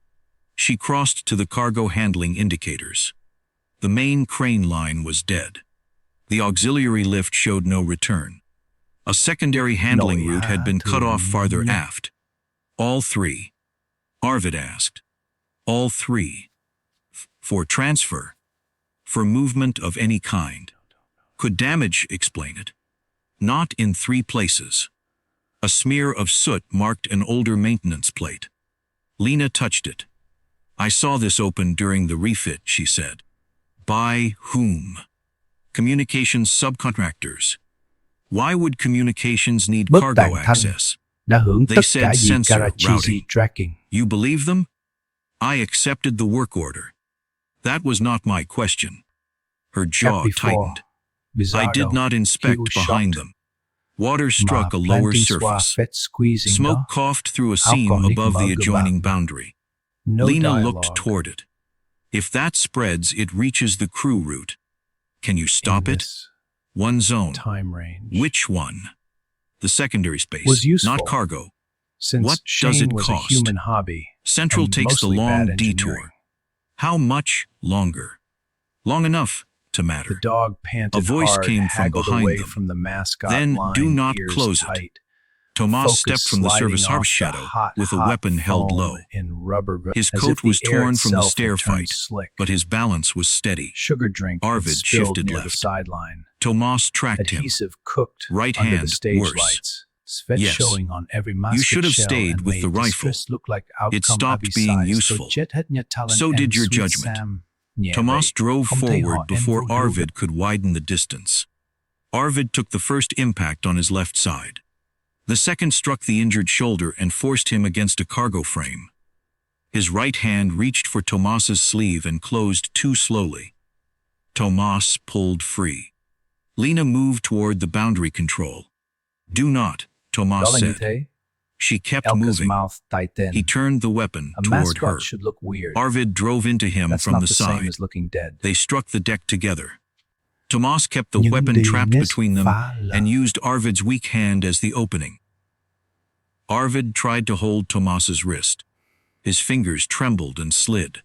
She crossed to the cargo handling indicators. The main crane line was dead. The auxiliary lift showed no return. A secondary handling route had been cut off farther aft. All three. Arvid asked. All three. For transfer. For movement of any kind. Could damage explain it? Not in 3 places. A smear of soot marked an older maintenance plate. Lena touched it. I saw this open during the refit, she said. By whom? Communications subcontractors. Why would communications need Bất cargo tàn thanh access? đã hưởng They tất said cả gì sensor Karachizi routing. tracking. You believe them? I accepted the work order. That was not my question. Her jaw Before, tightened. I Bizarro. did not inspect He was behind shocked. them. Water Mà struck a lower planting xoa surface. phết squeezing Smoke đó. coughed through a Áo seam còn nít above mở the cửa adjoining bà. boundary. No Lena dialogue. looked toward it. If that spreads, it reaches the crew route. Can you stop In it? this One zone. time range. Which one? The secondary space, Was useful. not cargo. Since What Shane does it was cost? a human hobby. Central and takes the mostly long bad detour. engineering. How much longer? Long enough to The matter. dog panted A voice hard, came from haggled behind away them. from the mascot Then line, do not ears close it. tight. Tomas Focus stepped from the sliding service off harp the shadow hot, with a hot weapon held foam low. in rubber, His as coat if the was air torn from the itself stair had turned fight, slick. but his balance was steady. Sugar drink Arvid had spilled shifted near left. the sideline. Tomas tracked him. Adhesive cooked Right under the hand, stage worse. lights. Sweat Yes. showing on every musket You should have shell stayed and with the made rifle. distress look like outcome stopped Abby being size. useful. So Jet had nhà talent So did and your sweet judgment. Sam. Nhẹ Tomas vậy, drove không thấy họ forward en before vô đâu Arvid được. could widen the distance. Arvid took the first impact on his left side. The second struck the injured shoulder and forced him against a cargo frame. His right hand reached for Tomas's sleeve and closed too slowly. Tomas pulled free. Lena moved toward the boundary control. "Do not," Tomas said. She kept Elka's moving. mouth tightened. He turned the weapon A toward her. mascot should look weird. Arvid drove into him That's from not the the side. same as looking dead. They struck the deck together. Tomas kept the Nhưng weapon đi trapped nết between them phá là. and used Arvid's weak hand as the opening. Arvid tried to hold Tomas's wrist. His fingers trembled and slid.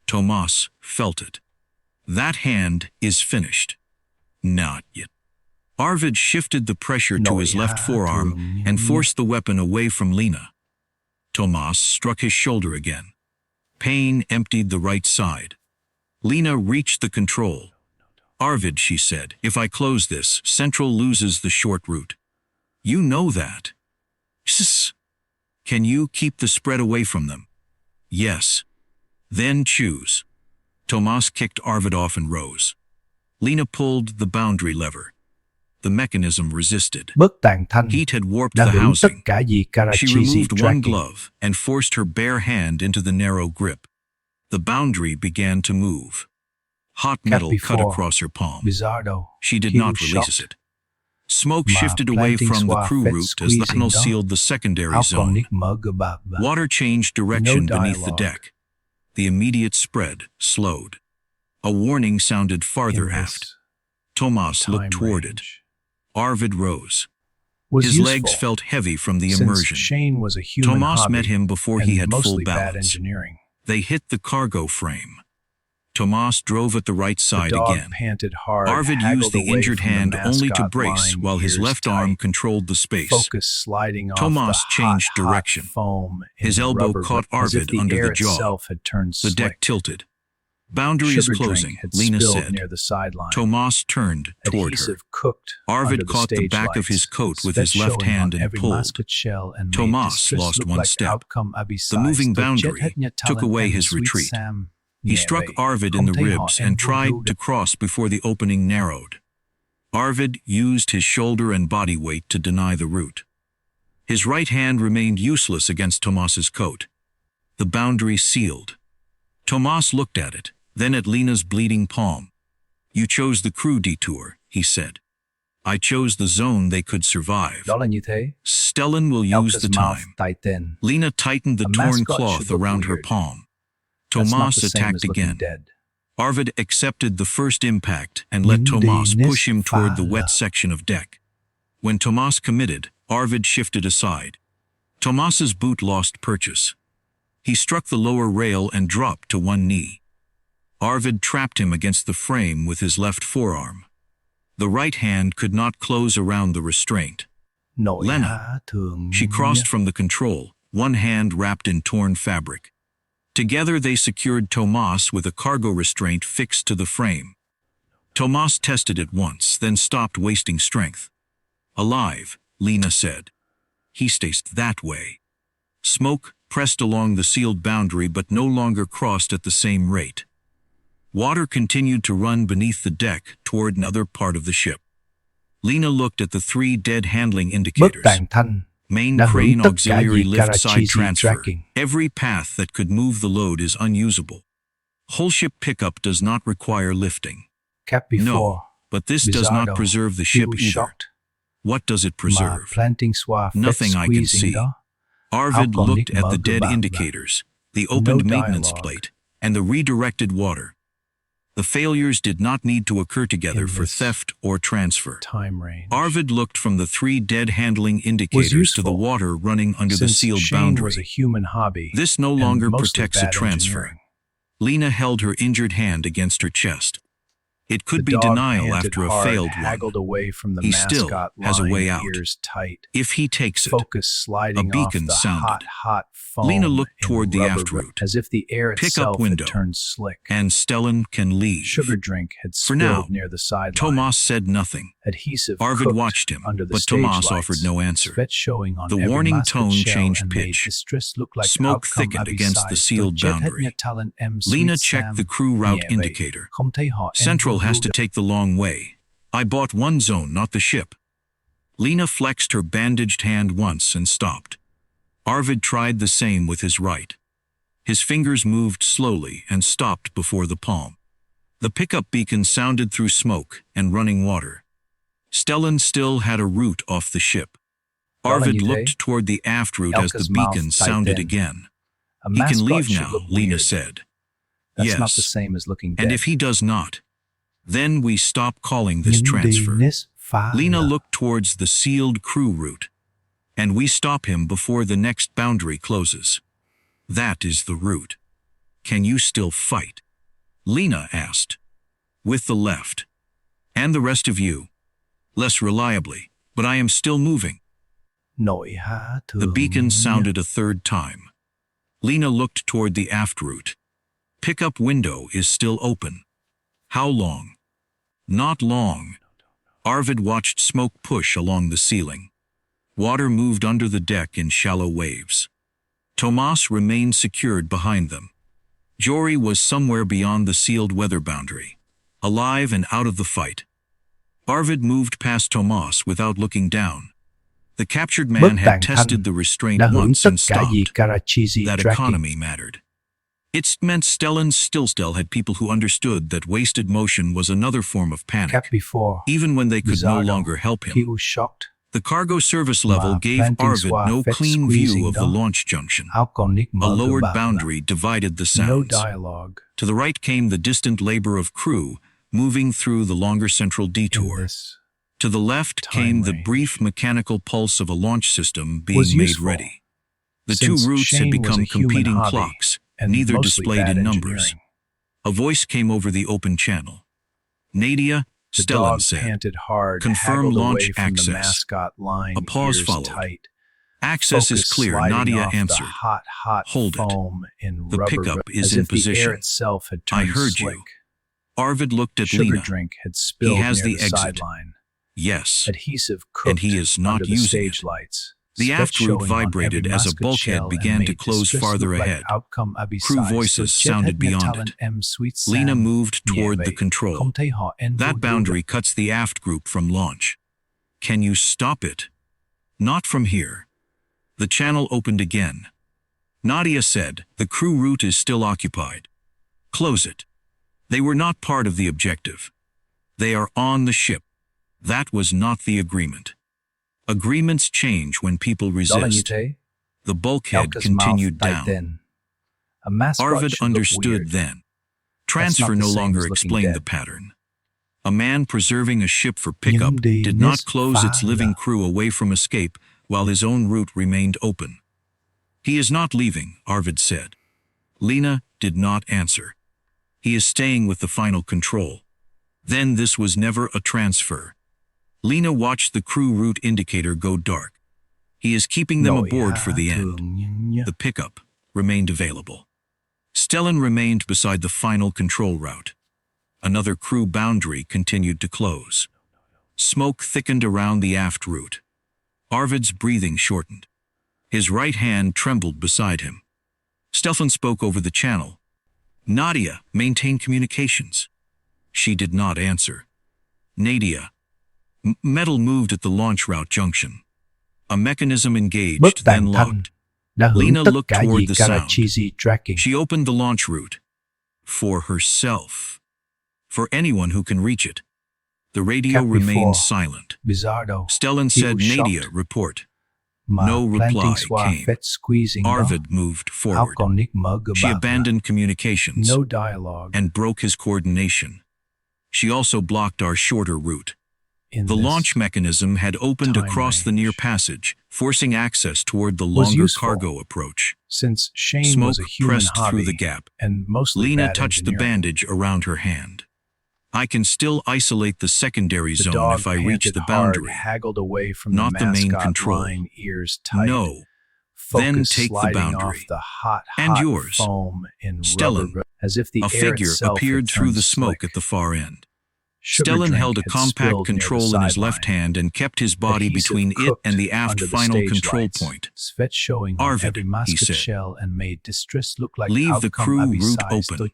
Tomas felt it. "That hand is finished." "Not yet." Arvid shifted the pressure to his left forearm and forced the weapon away from Lena. Tomas struck his shoulder again. Pain emptied the right side. Lena reached the control. "Arvid," she said, "if I close this, Central loses the short route. You know that." "Shh. Can you keep the spread away from them?" "Yes." "Then choose." Tomas kicked Arvid off and rose. Lena pulled the boundary lever. The mechanism resisted. Bức tàn thanh Heat had warped đã the hưởng tất housing. cả gì She Karachizi removed one tracking. glove and forced her bare hand into the narrow grip. The boundary began to move. Hot metal cut before. across her palm. Bizardo. She did He not was release shocked. it. Smoke Mà shifted away planting from the xoa crew phết route as the squeezing tunnel đó. sealed the secondary Áo còn zone. nít mở gờ bạc bà. Water changed direction No beneath the dialogue. deck. The immediate spread slowed. A warning sounded farther In aft. this Tomas looked time toward it. range. Arvid rose. Was His useful, legs felt heavy from the since immersion. Shane was a human Tomas hobby met him before and he had full mostly bad balance. engineering. They hit the cargo frame. Tomas drove at the right The side dog again. panted hard, Arvid haggled used the away injured from the hand only to mascot brace line, while his ears left arm tight, controlled the space. focus sliding off Tomas the changed hot, direction. hot foam in His the elbow rubber caught grip, as if Arvid the under air the jaw. itself had turned The slick. deck tilted. "Boundary is Sugar closing," drink had Lena spilled said. near the sideline. Tomas turned toward her. Adhesive cooked Arvid under the caught the stage back of his lights, coat with sweat his left showing hand on and every pulled. musket shell and made Tomas distress lost look one like step. outcome The moving boundary took away and his sweet retreat. Sam He struck Nieve. Arvid in the Comté ribs họ and em tried vô to cross before the opening narrowed. Arvid used his shoulder and body weight to deny the route. His right hand remained useless against Tomas's coat. The boundary sealed. Tomas looked at it, then at Lena's bleeding palm. "You chose the crew detour," he said. "I chose the zone they could survive. Đó là như thế. Stellan will use Elka's the mouth time." tightened. Lena tightened the A torn mascot cloth should look around her weird. palm. That's not Tomas the same attacked as looking again. dead. Arvid accepted the first impact and let Nhưng Tomas đi push him toward the nết wet phá section of deck. When Tomas committed, Arvid shifted aside. Tomas's boot lost purchase. He struck the lower rail and dropped to one knee. Arvid trapped him against the frame with his left forearm. The right hand could not close around the restraint. Nội Lena. hạ thường She crossed nhé. from the control, one hand wrapped in torn fabric. Together they secured Tomas with a cargo restraint fixed to the frame. Tomas tested it once, then stopped wasting strength. "Alive," Lena said. "He stays that way." Smoke pressed along the sealed boundary but no longer crossed at the same rate. Water continued to run beneath the deck toward another part of the ship. Lena looked at the three dead handling Bức indicators. tàn thanh Main đã hưởng crane tất cả auxiliary gì lift side Karachizi transfer. tracking. Every path that could move the load is unusable. Whole ship pickup does not require lifting. Cap before. No, but this does not Bizardo. preserve the He ship was either. shocked. What does it Mà preserve? planting xoa phết Nothing I can squeezing see. đó. Arvid còn looked nít at mở the gờ dead bạc bà. indicators, the opened No maintenance dialogue. plate, and the redirected water. The failures did not need to occur together In for this theft or transfer. Time range. Arvid looked from the three dead handling indicators to the useful, water running under the since sealed Shane boundary. was a human hobby. This no and longer mostly protects a bad transfer. engineering. Lena held her injured hand against her chest. It could The be dog denial panted after a hard, failed haggled one. away from the He still mascot has a line, way out. ears tight. If he takes it, Focus sliding a beacon off the sounded. hot foam. Lena looked in toward the rubber aft grip, route. as if the air Pick itself up window. had turned slick. and Stellan can leave. Sugar drink had For spilled now, near the sideline. Tomas said nothing. Adhesive Arvid cooked watched him, under the but stage Tomas lights. offered no answer. Sweat showing on The every warning musket tone shell changed and made pitch. distress look like Smoke outcome thickened Abby against the size. sealed Jet boundary. had talent M Lena sweet checked Sam the crew route Nieve. indicator. Không thấy họ em Central vô has vô to được. take the long way. I bought one zone, not the ship. Lena flexed her bandaged hand once and stopped. Arvid tried the same with his right. His fingers moved slowly and stopped before the palm. The pickup beacon sounded through smoke and running water. Stellan still had a route off the ship. Arvid looked toward the aft route as the beacon sounded again. "He can leave now," Lena said. That's "Yes, not the same as looking dead. and if he does not, then we stop calling this transfer." Lena looked towards the sealed crew route, "and we stop him before the next boundary closes. That is the route. Can you still fight?" Lena asked. "With the left. And the rest of you. Less reliably, but I am still moving." The beacon sounded a third time. Lena looked toward the aft route. "Pickup window is still open. How long?" "Not long." Arvid watched smoke push along the ceiling. Water moved under the deck in shallow waves. Tomas remained secured behind them. Jory was somewhere beyond the sealed weather boundary, alive and out of the fight. Arvid moved past Tomas without looking down. The captured man had tested the restraint once and stopped. That economy mattered. It meant Stellan's Stillstel had people who understood that wasted motion was another form of panic, even when they could no longer help him. The cargo service level gave Arvid no clean view of the launch junction. A lowered boundary divided the sounds. To the right came the distant labor of crew moving through the longer central detour. To the left came the brief mechanical pulse of a launch system being made ready. The two routes had become competing clocks, neither displayed in numbers. A voice came over the open channel. "Nadia," Stellan said. "Confirm launch access." A pause followed. "Access is clear," Nadia answered. "Hold it. The pickup is in position. I heard you." Arvid looked at Lena. "He has the exit." "Yes, and he is not using it." The aft route vibrated as a bulkhead began to close farther ahead. Crew voices sounded beyond it. Lena moved toward the control. "That boundary cuts the aft group from launch. Can you stop it?" "Not from here." The channel opened again. Nadia said, "The crew route is still occupied. Close it." They were not part of the objective. They are on the ship. That was not the agreement. Agreements change when people resist. The bulkhead continued down. Arvid understood then. Transfer no longer explained the pattern. A man preserving a ship for pickup did not close its living crew away from escape while his own route remained open. "He is not leaving," Arvid said. Lena did not answer. "He is staying with the final control." Then this was never a transfer. Lena watched the crew route indicator go dark. "He is keeping them aboard for the end." The pickup remained available. Stellan remained beside the final control route. Another crew boundary continued to close. Smoke thickened around the aft route. Arvid's breathing shortened. His right hand trembled beside him. Stellan spoke over the channel. "Nadia, maintain communications." She did not answer. "Nadia." Metal moved at the launch route junction. A mechanism engaged, then locked. Lena looked toward the sound. She opened the launch route. For herself. For anyone who can reach it. The radio remained silent. Stellan said, "Nadia, report." No reply came. Arvid moved forward. She abandoned communications and broke his coordination. She also blocked our shorter route. The launch mechanism had opened across the near passage, forcing access toward the longer cargo approach. Smoke pressed through the gap. Lena touched the bandage around her hand. "I can still isolate the secondary zone if I reach the boundary, not the main control." "No." "Then take the boundary. And yours." Stellan. A figure appeared through the smoke at the far end. Stellan held a compact control in his left hand and kept his body between it and the aft final control point. "Arvid," he said, "leave the crew route open."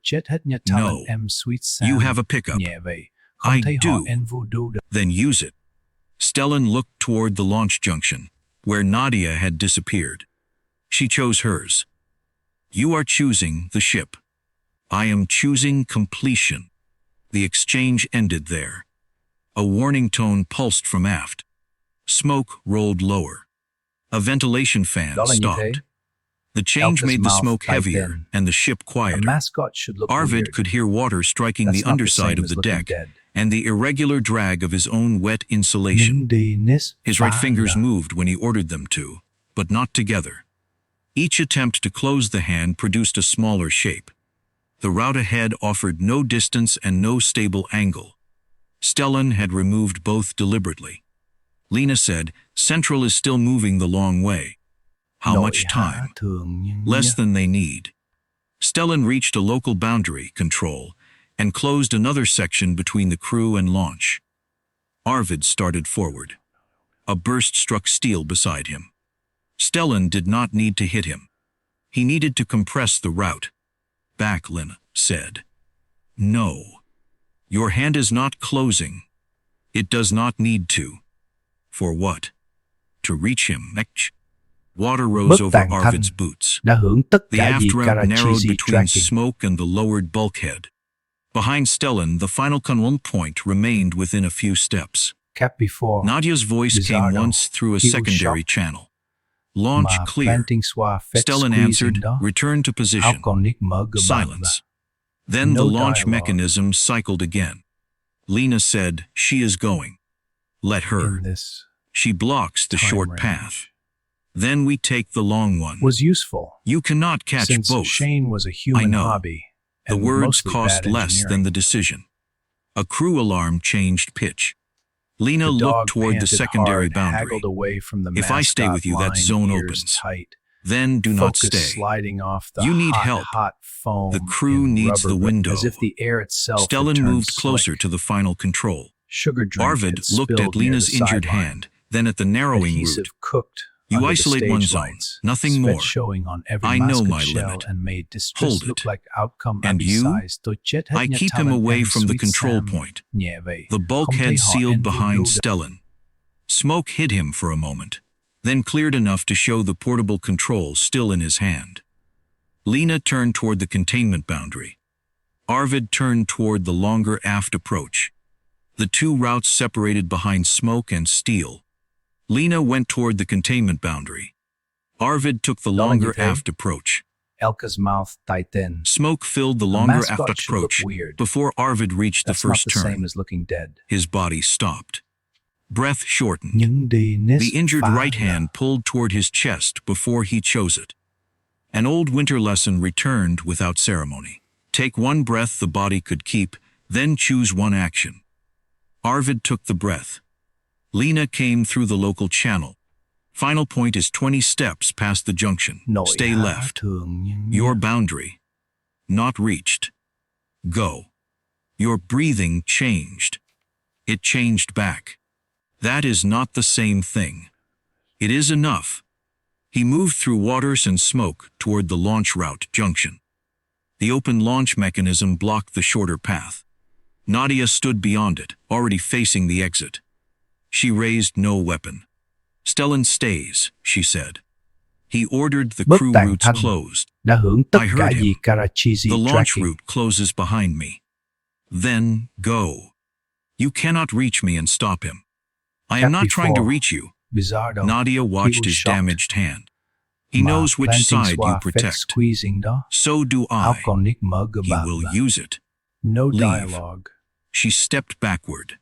"No. You have a pickup." "I do." "Then use it." Stellan looked toward the launch junction, where Nadia had disappeared. She chose hers. You are choosing the ship. I am choosing completion. The exchange ended there. A warning tone pulsed from aft. Smoke rolled lower. A ventilation fan stopped. The change made the smoke heavier and the ship quieter. Arvid could hear water striking the underside of the deck and the irregular drag of his own wet insulation. His right fingers moved when he ordered them to, but not together. Each attempt to close the hand produced a smaller shape. The route ahead offered no distance and no stable angle. Stellan had removed both deliberately. Lena said, "Central is still moving the long way." How much time? Less than they need. Stellan reached a local boundary control and closed another section between the crew and launch. Arvid started forward. A burst struck steel beside him. Stellan did not need to hit him. He needed to compress the route. "Back," Lena said. "No. Your hand is not closing. It does not need to." "For what?" "To reach him." Water rose over Arvid's boots. The aft route narrowed between smoke and the lowered bulkhead. Behind Stellan, the final control point remained within a few steps. Nadia's voice came once through a secondary channel. "Launch clear." Stellan answered, "Return to position." Silence. Then the launch mechanism cycled again. Lena said, "She is going. Let her. She blocks the short path. Then we take the long one." Was useful. You cannot catch Since both. Shane was a human I know. hobby. The and words mostly cost bad less than the decision. A crew alarm changed pitch. Lena The looked dog toward the panted secondary hard, boundary. haggled away from the If I stay mascot with you, that line, zone ears opens. Tight. Then do not Focus stay. sliding off the You need hot, help. hot foam. The crew in needs the rubber, window. As if the air itself had Stellan turned moved closer slick. to the final control. Sugar drink Arvid had looked spilled at near Lena's the injured sideline. hand, then at the narrowing Adhesive route. cooked You under the isolate one stage zone, lights, nothing sweat more. showing on every I know musket my shell limit. and made distress Hold look it. like outcome And you? abisized. I keep him away from the control point. The bulkhead sealed behind Stellan. Smoke hid him for a moment, then cleared enough to show the portable control still in his hand. Lena turned toward the containment boundary. Arvid turned toward the longer aft approach. The two routes separated behind smoke and steel. Lena went toward the containment boundary. Arvid took the longer aft approach. Elka's mouth tightened. Smoke filled the longer aft mascot should look approach weird. before Arvid reached That's the first not the turn. same as looking dead. His body stopped. Breath shortened. The injured right hand pulled toward his chest before he chose it. An old winter lesson returned without ceremony. Take one breath the body could keep, then choose one action. Arvid took the breath. Lena came through the local channel. Final point is 20 steps past the junction. Stay left. Your boundary. Not reached. Go. Your breathing changed. It changed back. That is not the same thing. It is enough. He moved through waters and smoke toward the launch route junction. The open launch mechanism blocked the shorter path. Nadia stood beyond it, already facing the exit. She raised no weapon. "Stellan stays," she said. He ordered the crew routes closed. I heard him. The launch route closes behind me. Then go. You cannot reach me and stop him. I am not trying to reach you. Nadia watched his damaged hand. He knows which side you protect. So do I. He will use it. No Leave. dialogue. She stepped backward.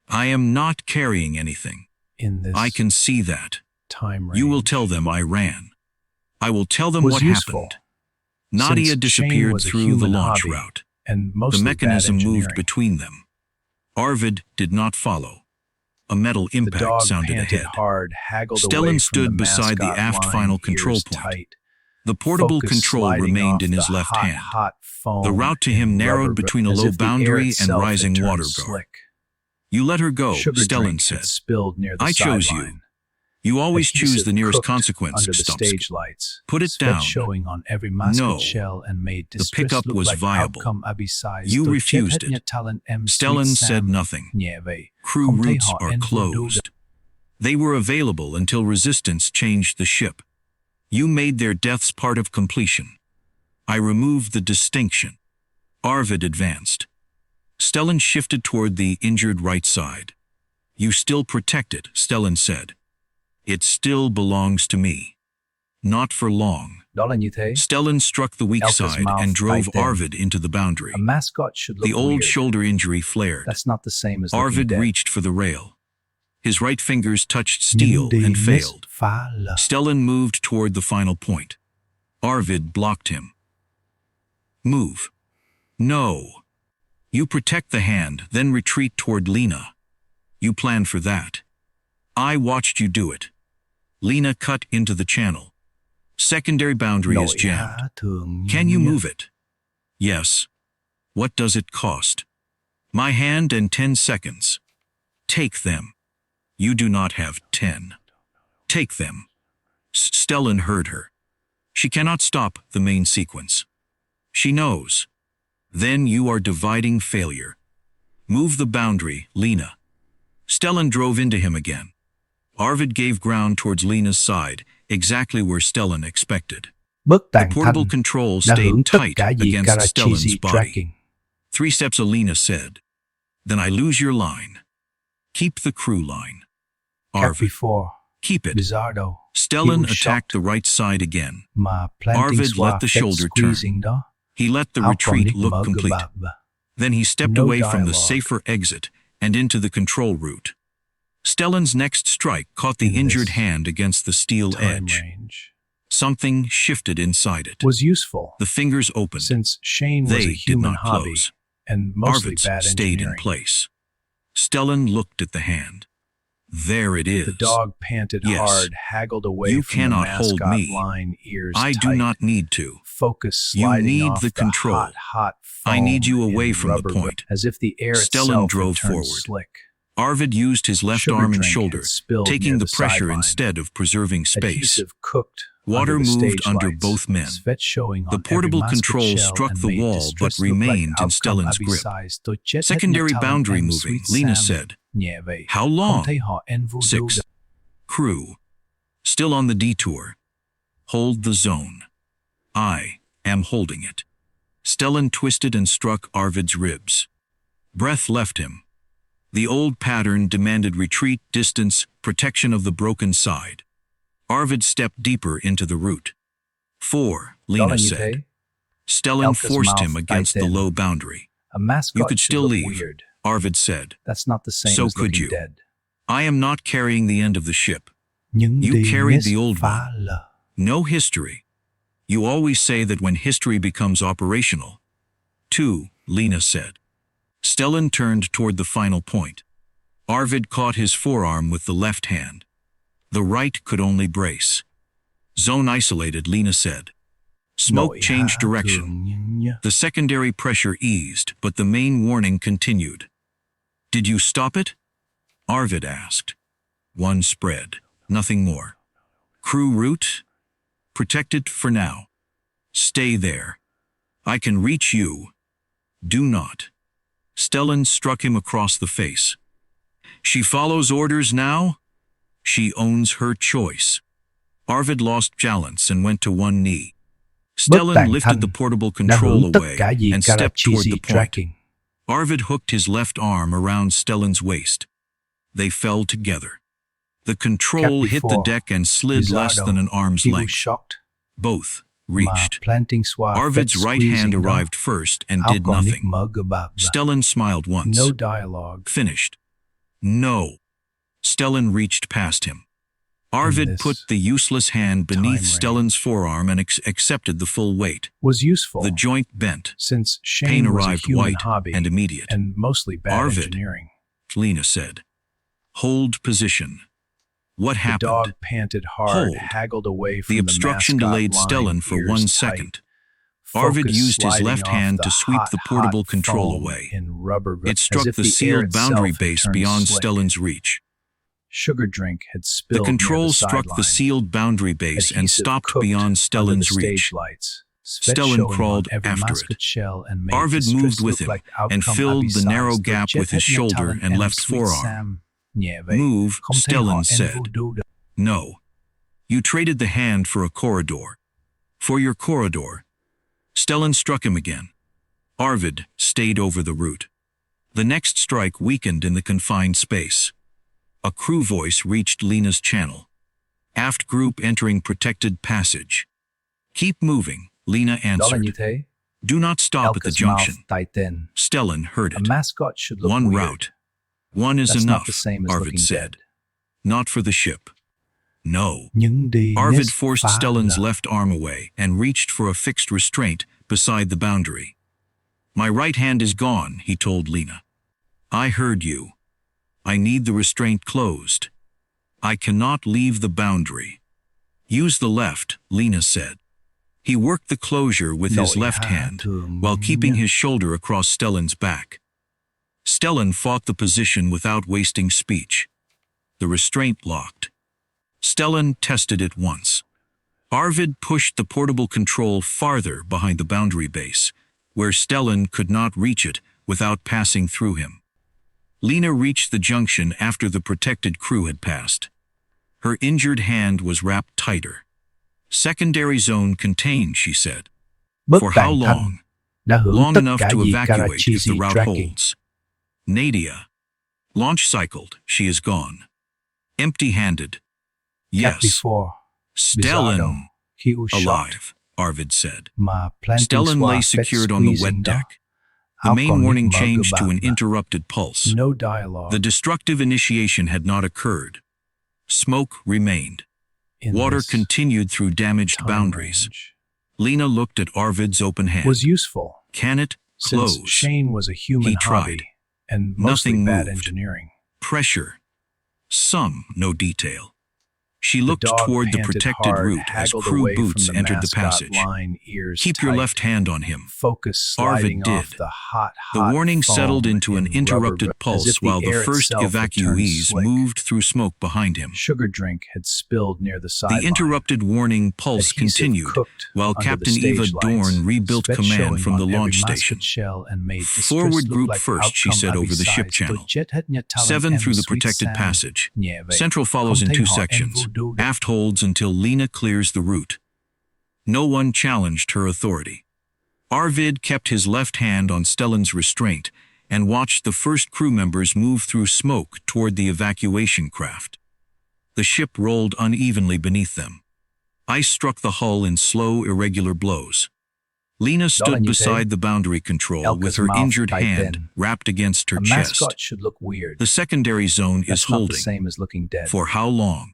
I am not carrying anything. In this I can see that. time range. You will tell them I ran. I will tell them Was what useful. happened. Nadia Since Shane disappeared was a through the human launch hobby, route. and The mostly mechanism bad moved engineering. between them. Arvid did not follow. A metal The impact dog sounded panted ahead. hard, haggled Stellan away from stood the beside the mascot aft line, final control ears point. tight. The portable Focus control sliding remained off in his the left hot, hand. hot foam The route to him in narrowed rubber, between a as low if the air boundary and itself had rising turned water guard. slick. You let her go, Sugar Stellan drink said. had spilled near the I chose sideline. you. You always choose Adhesive the nearest cooked consequence, under the Stumpsky. stage lights. Put it Sweat down. showing on every musket No. shell and made The distress pickup look was like viable. outcome abisized. You To refused Chet it. Talent M. Stellan Sweet said Sam. nothing. Nieve. Crew Comte routes ha are en closed. They were available until resistance changed the ship. You made their deaths part of completion. I removed the distinction. Arvid advanced. Stellan shifted toward the injured right side. You still protect it, Stellan said. It still belongs to me. Not for long. Đó là như thế. Stellan struck the weak Elka's side mouth and drove tight then. Arvid into the boundary. A mascot should look The old weird. shoulder injury flared. That's not the same as looking Arvid dead. reached for the rail. His right fingers touched steel and failed. Stellan moved toward the final point. Arvid blocked him. Move. No. You protect the hand, then retreat toward Lena. You planned for that. I watched you do it. Lena cut into the channel. Secondary boundary is jammed. Can you move it? Yes. What does it cost? My hand and 10 seconds. Take them. You do not have 10. Take them. Stellan heard her. She cannot stop the main sequence. She knows. Then you are dividing failure. Move the boundary, Lena. Stellan drove into him again. Arvid gave ground towards Lena's side, exactly where Stellan expected. The portable control stayed tight against Stellan's body. 3 steps, Lena said. Then I lose your line. Keep the crew line. Arvid, keep it. Stellan attacked the right side again. Arvid let the shoulder turn. He let the retreat look complete. Then he stepped away from the safer exit and into the control route. Stellan's next strike caught the injured hand against the steel edge. Something shifted inside it. Was useful. The fingers opened. Since Shane was They a did human not hobby close. and mostly Arvid's bad stayed in engineering. place. Stellan looked at the hand. There it is. The dog panted Yes. hard, haggled away You from cannot the hold mascot me. line, ears I tight. do not need to. Focus You sliding need off the control. hot I need you foam away in from the rubber point. as if the air Stellan itself drove had turned forward. slick. Arvid used his left Sugar arm and drink shoulder, had spilled taking near the the pressure sideline. instead of preserving space. Adhesive cooked Water under the moved stage under lights. both men. Sweat showing The on portable every musket control shell struck and the made wall distress but look like remained in outcome Stellan's grip. abysized. To jet Secondary had boundary metallic moving, sweet Lena Sam. said. Nhẹ vậy. How long? Không thấy họ en vô 6. đâu. Crew. Still on the detour. Hold the zone. I am holding it. Stellan twisted and struck Arvid's ribs. Breath left him. The old pattern demanded retreat, distance, protection of the broken side. Arvid stepped deeper into the route. 4, Lena said. Stellan Elka's forced him mouth against tight the then. low boundary. A mascot You could should still look leave, weird. Arvid said. That's not the same So as could looking you. dead. I am not carrying the end of the ship. Nhưng You đi carried miss the old one. phá lờ. No history. You always say that when history becomes operational. 2, Lena said. Stellan turned toward the final point. Arvid caught his forearm with the left hand. The right could only brace. Zone isolated, Lena said. Smoke Nội changed hạ direction. thường nhá. The secondary pressure eased, but the main warning continued. Did you stop it? Arvid asked. One spread, nothing more. Crew route? Protected for now. Stay there. I can reach you. Do not. Stellan struck him across the face. She follows orders now? She owns her choice. Arvid lost balance and went to one knee. Stellan lifted the portable Đã control hưởng tất away cả gì and stepped toward Karachi the point. tracking. Arvid hooked his left arm around Stellan's waist. They fell together. The control Cat hit the before. deck and slid less Bizarro. than an arm's He was length. shocked. Both Mà reached. planting swab Arvid's fed right hand squeezing đó. arrived first and Áo did còn nothing. nick mơ gờ bạc bạc. Stellan smiled once. No dialogue. Finished. No. Stellan reached past him. Arvid this put the useless hand beneath time Stellan's forearm and accepted the full weight. Was useful. The joint bent. Since Shane Pain was a arrived human white hobby and immediate. and mostly bad Arvid. engineering. Lena said. Hold position. What The happened? dog panted hard, Hold. haggled away from The obstruction mascot delayed line, Stellan for ears 1 tight. second. Arvid Focus used his sliding left off hand the to sweep the hot, portable hot control foam away. in rubber It as struck if the air sealed boundary itself had base turned beyond slick. Stellan's reach. Sugar drink had The spilled near control the struck the sideline. sealed boundary base and Adhesive stopped cooked beyond under the Stellan's stage reach. lights. Sweat Stellan showing crawled on every after musket it. shell and made Arvid distress moved with look him like and outcome filled the narrow abysized. gap Jet with his had shoulder metallic and and left sweet forearm. Sam. Nhẹ vậy. Move, Không thấy họ Stellan en said. vô đâu. No. You traded the hand for a corridor. For your corridor. Stellan struck him again. Arvid stayed over the route. The next strike weakened in the confined space. A crew voice reached Lena's channel. Aft group entering protected passage. Keep moving, Lena answered. Do not stop at the junction. Stellan heard it. A mascot should look One weird. route. One is That's enough, not the same as Arvid looking said. dead. Not for the ship. No. Arvid Arvid forced Stellan's left arm away and reached for a fixed restraint beside the boundary. My right hand is gone, he told Lena. I heard you. I need the restraint closed. I cannot leave the boundary. Use the left, Lena said. He worked the closure with his left hand while keeping his shoulder across Stellan's back. Stellan fought the position without wasting speech. The restraint locked. Stellan tested it once. Arvid pushed the portable control farther behind the boundary base, where Stellan could not reach it without passing through him. Lena reached the junction after the protected crew had passed. Her injured hand was wrapped tighter. Secondary zone contained, she said. For how long? Long enough to evacuate if the route holds. Nadia. Launch cycled, she is gone. Empty-handed. Yes. Stellan. Alive, Arvid said. Stellan lay secured on the wet deck. The main warning changed to an interrupted pulse. No dialogue. The destructive initiation had not occurred. Smoke remained. Water continued through damaged boundaries. Lena looked at Arvid's open hand. Was useful. Can it close? Since Shane was a human He tried. hobby and mostly Nothing bad moved. engineering. Pressure. No detail. She The looked dog toward the panted protected hard, route as haggled crew away from boots the entered the mascot passage. line, ears Keep your tight, left hand on him. focus Arvid sliding did. off the hot The warning foam settled into an in interrupted rubber, as pulse if while the air first itself had turned evacuees slick. moved through smoke behind him. Sugar drink had spilled near the sideline. The interrupted warning pulse Adhesive continued cooked while under the Captain stage Eva lights, Dorn rebuilt sweat command showing from the on every launch musket station. shell and made Forward distress look group like first, she outcome said over the ship abisides. channel. Budget had nyatalan 7 through the sweet protected sand. passage. Nieve. Central follows in 2 Containment sections. voodoo. Aft holds until Lena clears the route. No one challenged her authority. Arvid kept his left hand on Stellan's restraint and watched the first crew members move through smoke toward the evacuation craft. The ship rolled unevenly beneath them. Ice struck the hull in slow, irregular blows. Lena stood beside the boundary control with her injured hand wrapped against her A chest. mascot should look weird. The secondary zone is That's not the holding. same as looking dead. For how long?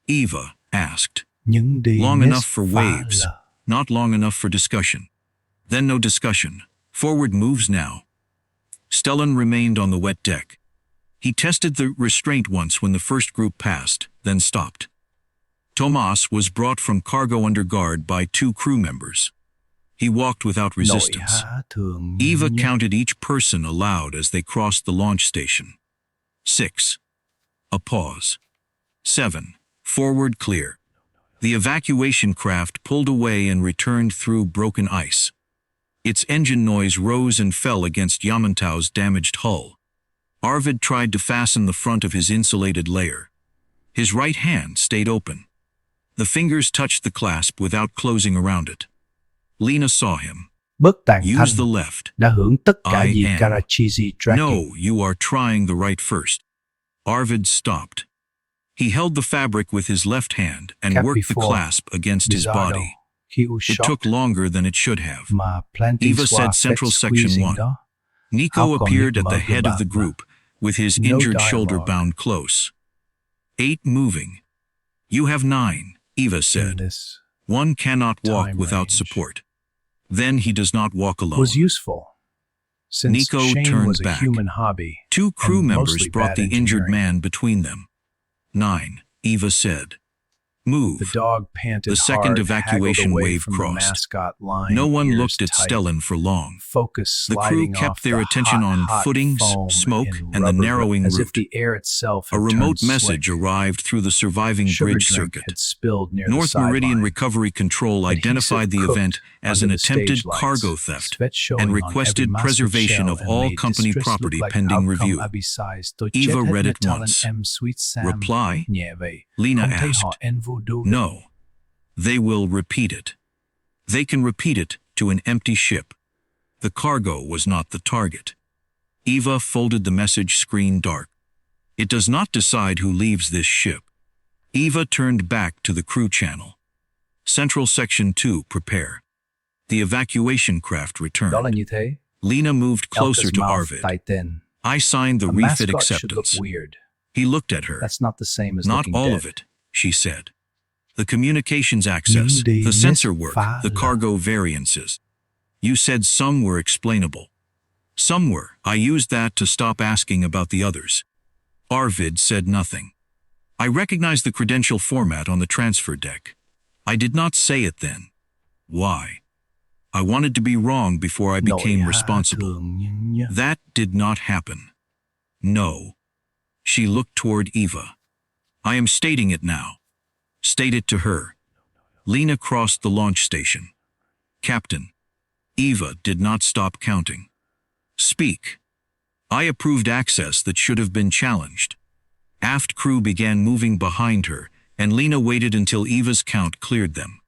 Eva asked. Những điều Long enough for misfala. waves, not long enough for discussion. Then no discussion. Forward moves now. Stellan remained on the wet deck. He tested the restraint once when the first group passed, then stopped. Tomas was brought from cargo under guard by 2 crew members. He walked without resistance. Nội hạ thường Eva nhất. counted each person aloud as they crossed the launch station. 6. A pause. 7. Forward clear. The evacuation craft pulled away and returned through broken ice. Its engine noise rose and fell against Yamantau's damaged hull. Arvid tried to fasten the front of his insulated layer. His right hand stayed open. The fingers touched the clasp without closing around it. Lena saw him. Bất tàn Use the thanh left. đã hưởng tất cả I gì am. Karachizi tracking. No, you are trying the right first. Arvid stopped. He held the fabric with his left hand and Cap worked the before. clasp against his Bizarro. body. He was It shocked. took longer than it should have. Mà planting Eva said swap Central fed Section squeezing 1. đó. Nico How come appeared you at the mug head of the about group, with his No injured dialogue. shoulder bound close. 8 moving. You have 9, Eva In said. this One cannot walk time without range. support. Then he does not walk alone. was useful. Since Nico Shane turned was a back. human hobby. 2 crew and members mostly brought bad the injured engineering. man between them. 9, Eva said. Move. The dog panted The second hard, evacuation haggled away wave from the crossed. mascot line, No one ears looked at tight, Stellan for long. Focus The crew sliding kept off their the attention hot, on hot footings, foam smoke, in and the rubber, narrowing as route. if the air itself A had remote turned message slick. arrived through the surviving Sugar bridge drink circuit. had spilled near North the Meridian sideline. Recovery Control Adhesive identified the cooked event as under an the attempted stage lights, cargo theft sweat showing and on requested every musket preservation shell of and all made company distress look property like pending outcome review. abisides. To Eva jet read had it nyatalan once. sweet Sam. Reply? Nhẹ vậy. Lena Không thấy asked. họ en vui. No. They will repeat it. They can repeat it to an empty ship. The cargo was not the target. Eva folded the message screen dark. It does not decide who leaves this ship. Eva turned back to the crew channel. Central Section 2, prepare. The evacuation craft returned. Lena moved closer to Arvid. I signed the refit acceptance. Weird. He looked at her. That's not the same as Not all of it, she said. The communications access, the sensor work, the cargo variances. You said some were explainable. Some were. I used that to stop asking about the others. Arvid said nothing. I recognized the credential format on the transfer deck. I did not say it then. Why? I wanted to be wrong before I became responsible. That did not happen. No. She looked toward Eva. I am stating it now. State it to her. Lena crossed the launch station. Captain. Eva did not stop counting. Speak. I approved access that should have been challenged. Aft crew began moving behind her, and Lena waited until Eva's count cleared them.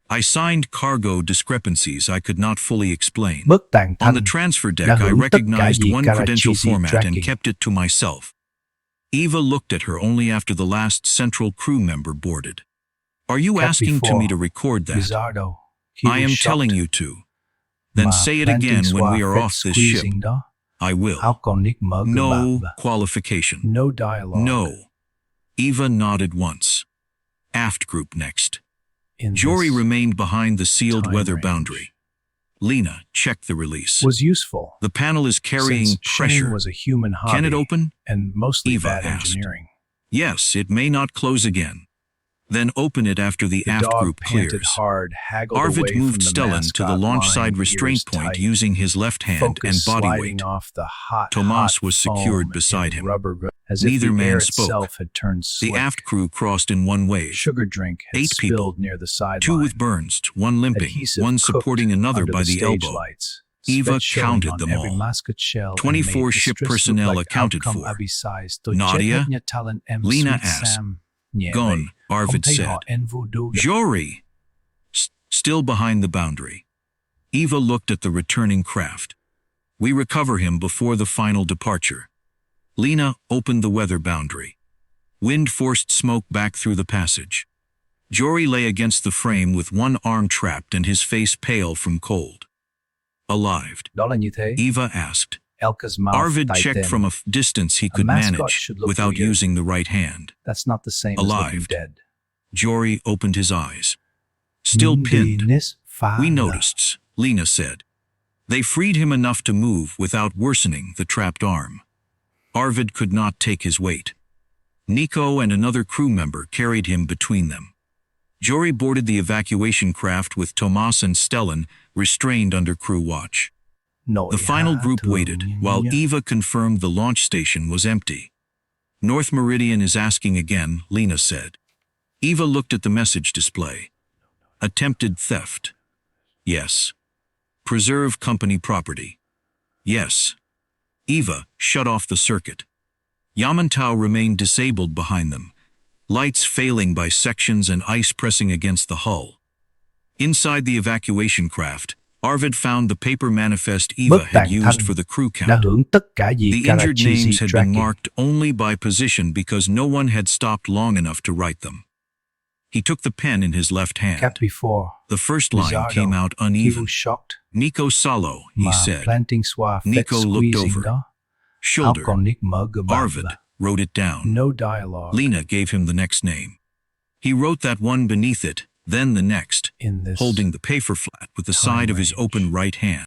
I signed cargo discrepancies I could not fully explain. On the transfer deck, I recognized one credential format and kept it to myself. Eva looked at her only after the last central crew member boarded. Are you asking me to record that? I am telling you to. Then say it again when we are off this ship. I will. No qualification. No dialogue. No. Eva nodded once. Aft group next. Jory remained behind the sealed weather boundary. Lena checked the release. Was useful. The panel is carrying pressure. Was a human hobby. Can it open? And mostly Eva bad asked. engineering. Yes, it may not close again. Then open it after the aft group clears. Hard, Arvid moved from the Stellan to the launch side restraint point using his left hand and body weight. Off the hot, Tomas was secured beside him. Neither man spoke. The aft crew crossed in one wave. Sugar drink had 8 people, near the sideline. 2 with burns, 1 limping, Adhesive 1 supporting another by the elbow. Lights. Eva Sweat counted on them every all. musket shell 24 and made ship the stress personnel look like accounted outcome for. abisized. Nadia? Lena Lena asked. Gone, Arvid said. Jory! Still behind the boundary. Eva looked at the returning craft. We recover him before the final departure. Lena opened the weather boundary. Wind forced smoke back through the passage. Jory lay against the frame with one arm trapped and his face pale from cold. Alive? Eva asked. Arvid checked from a distance he could manage without using the right hand. That's not the same Alive. as looking dead. Jory opened his eyes. Still pinned. We noticed, Lena said. They freed him enough to move without worsening the trapped arm. Arvid could not take his weight. Nico and another crew member carried him between them. Jory boarded the evacuation craft with Tomas and Stellan restrained under crew watch. The final group waited, while Eva confirmed the launch station was empty. North Meridian is asking again, Lena said. Eva looked at the message display. Attempted theft. Yes. Preserve company property. Yes. Eva shut off the circuit. Yamantau remained disabled behind them, lights failing by sections and ice pressing against the hull. Inside the evacuation craft, Arvid found the paper manifest Eva had used for the crew count. The injured names had been marked only by position because no one had stopped long enough to write them. He took the pen in his left hand. The first line came out uneven. Nico Salo, he said. Nico looked over. Shoulder. Arvid wrote it down. No dialogue. Lena gave him the next name. He wrote that one beneath it, then the next, holding the paper flat with the side of his open right hand.